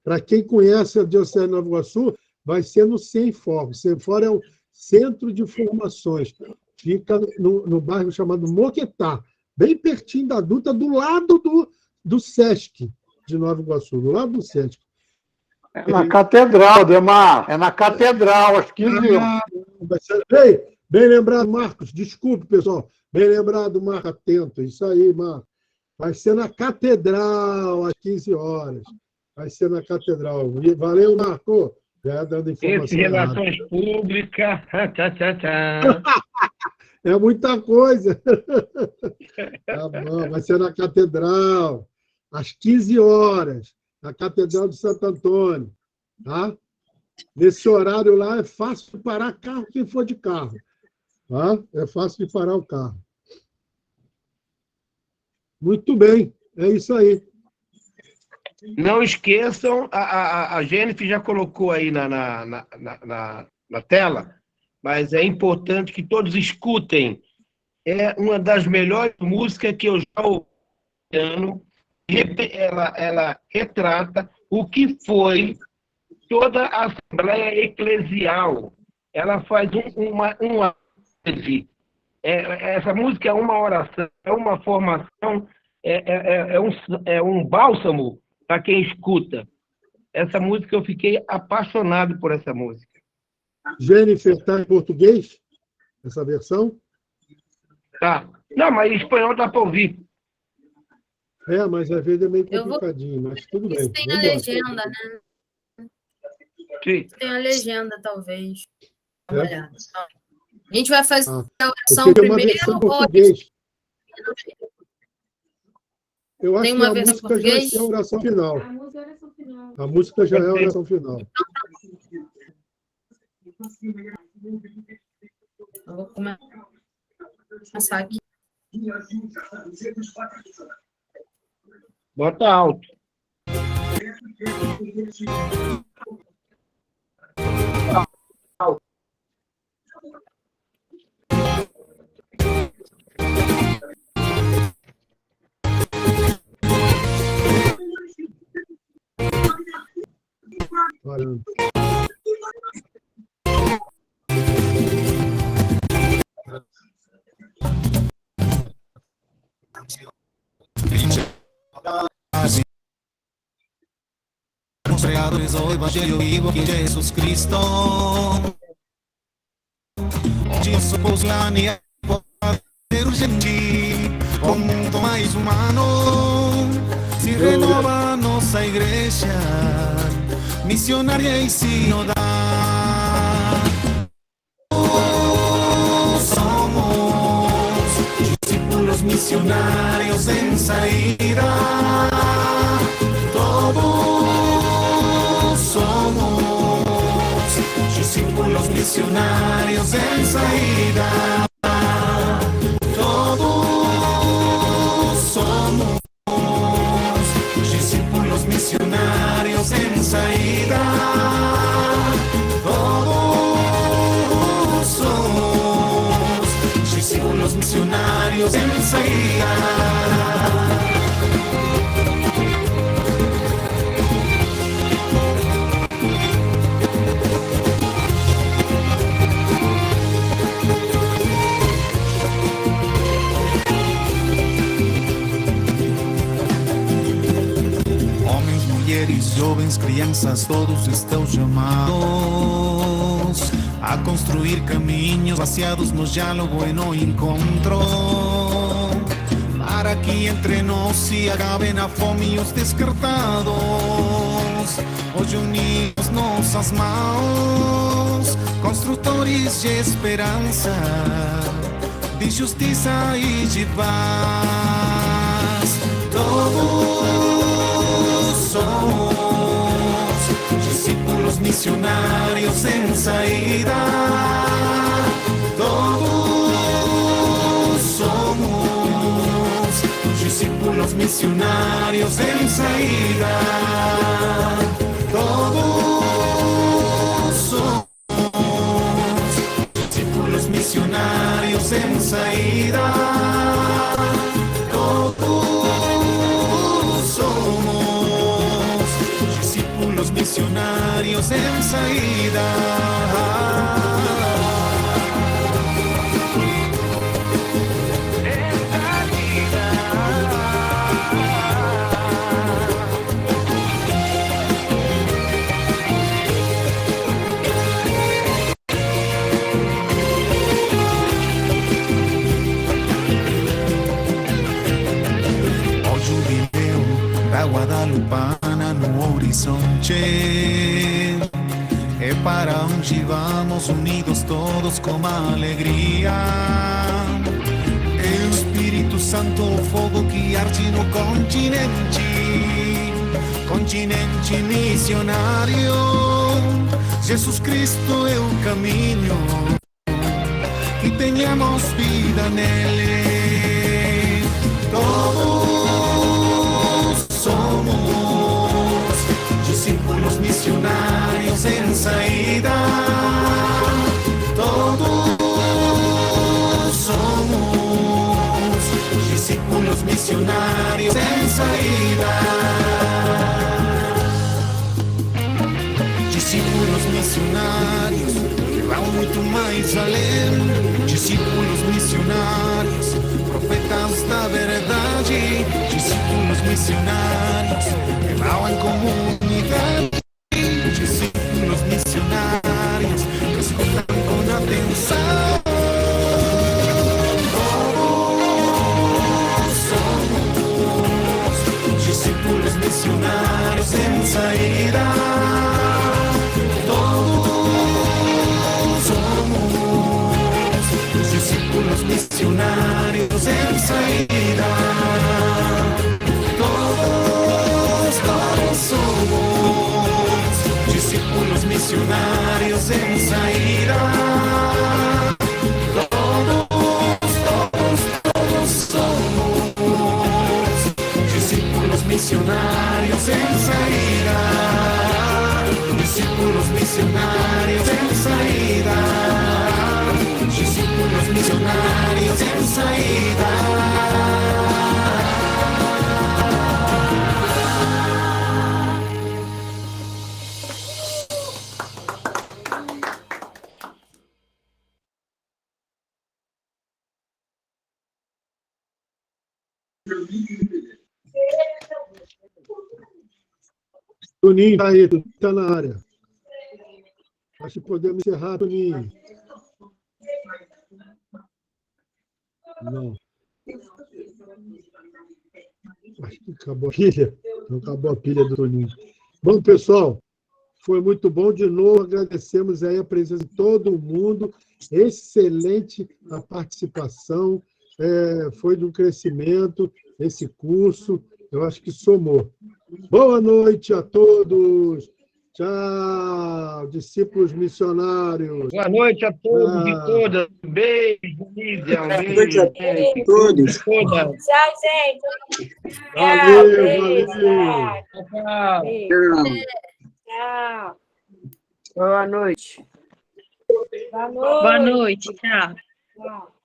Para quem conhece a Diocese de Nova Iguaçu, vai ser no CENFOR. O CENFOR é um centro de formações. Fica no bairro chamado Moquetá, bem pertinho da Dutra, do lado do SESC, de Nova Iguaçu, do lado do centro. É na Catedral, Demar. É na Catedral, às 15 horas. Bem lembrado, Marcos. Desculpe, pessoal. Bem lembrado, Marcos. Atento. Isso aí, Marcos. Vai ser na Catedral, às 15 horas. Vai ser na Catedral. Valeu, Marco. Já dando informação. Esse Relações Públicas. Tchau, tchau, tchau. É muita coisa. Tá bom, vai ser na Catedral, às 15 horas, na Catedral de Santo Antônio. Tá? Nesse horário lá é fácil de parar carro, quem for de carro. Tá? É fácil de parar o carro. Muito bem, é isso aí. Não esqueçam, a Jennifer já colocou aí na tela, mas é importante que todos escutem. É uma das melhores músicas que eu já ouvi. Ela retrata o que foi toda a Assembleia Eclesial. Ela faz uma essa música é uma oração, é uma formação, é um bálsamo para quem escuta. Essa música, eu fiquei apaixonado por essa música. Jennifer, está em português? Essa versão? Tá. Não, mas em espanhol dá para ouvir. Mas às vezes é meio complicadinho, mas tudo bem. Isso tem a legenda, né? Sim. Tem a legenda, talvez. Dá É? uma olhada. A gente vai fazer a oração Porque tem uma primeiro versão em ou português. Eu acho Tem que uma a versão música já vai português? ser a oração final. A música já é a oração final. Eu vou começar aqui. Bota alto. Parando. Pregadores do Evangelho vivo que Jesus Cristo. Disso poslania poder urgente, o mundo mais humano se renova nossa igreja, missionária e sinodal. Somos discípulos missionários em saída. Todos somos discípulos missionários em saída. Todos somos discípulos missionários em saída. Todos somos discípulos missionários em saída. Mulheres, jovens, crianças, todos estão chamados a construir caminhos baseados no diálogo e no encontro, para que entre nós se acabem a fome e os descartados. Hoje unimos nossas mãos, construtores de esperança, de justiça e de paz. Todos somos discípulos missionários em saída. Todos somos discípulos missionários em saída. Todos somos discípulos missionários em saída. Missionários em saída. Guayupana no horizonte. É para onde vamos unidos todos com alegria. É o Espírito Santo, o fogo que arde no continente, continente missionário. Jesus Cristo é o caminho, que tenhamos vida nele. Todos somos discípulos missionários em saída. Todos somos discípulos missionários em saída. Discípulos missionários que vão muito mais além. Discípulos missionários, profetas da verdade. Discípulos missionários que vão em comunidade. Discípulos missionários que escutam com atenção. Todos somos discípulos missionários em saída. Todos somos discípulos missionários em saída. Todos somos discípulos missionários em saída. Todos somos discípulos missionários em saída. Discípulos missionários em saída. Discípulos missionários em saída. Toninho, tá aí, tá na área. Acho que podemos encerrar, Toninho. Não. Acho que acabou a pilha. Não acabou a pilha do Toninho. Bom, pessoal, foi muito bom. De novo, agradecemos aí a presença de todo mundo. Excelente a participação. Foi de um crescimento esse curso. Eu acho que somou. Boa noite a todos. Tchau, discípulos missionários. Boa noite a todos e Tchau. todas. Beijo, Lídia. Boa noite a Beijo. todos. Todas. Tchau, gente. Valeu, Beijo. valeu. Tchau. Tchau. Tchau. Boa noite. Boa Boa noite. noite, tchau. Tchau.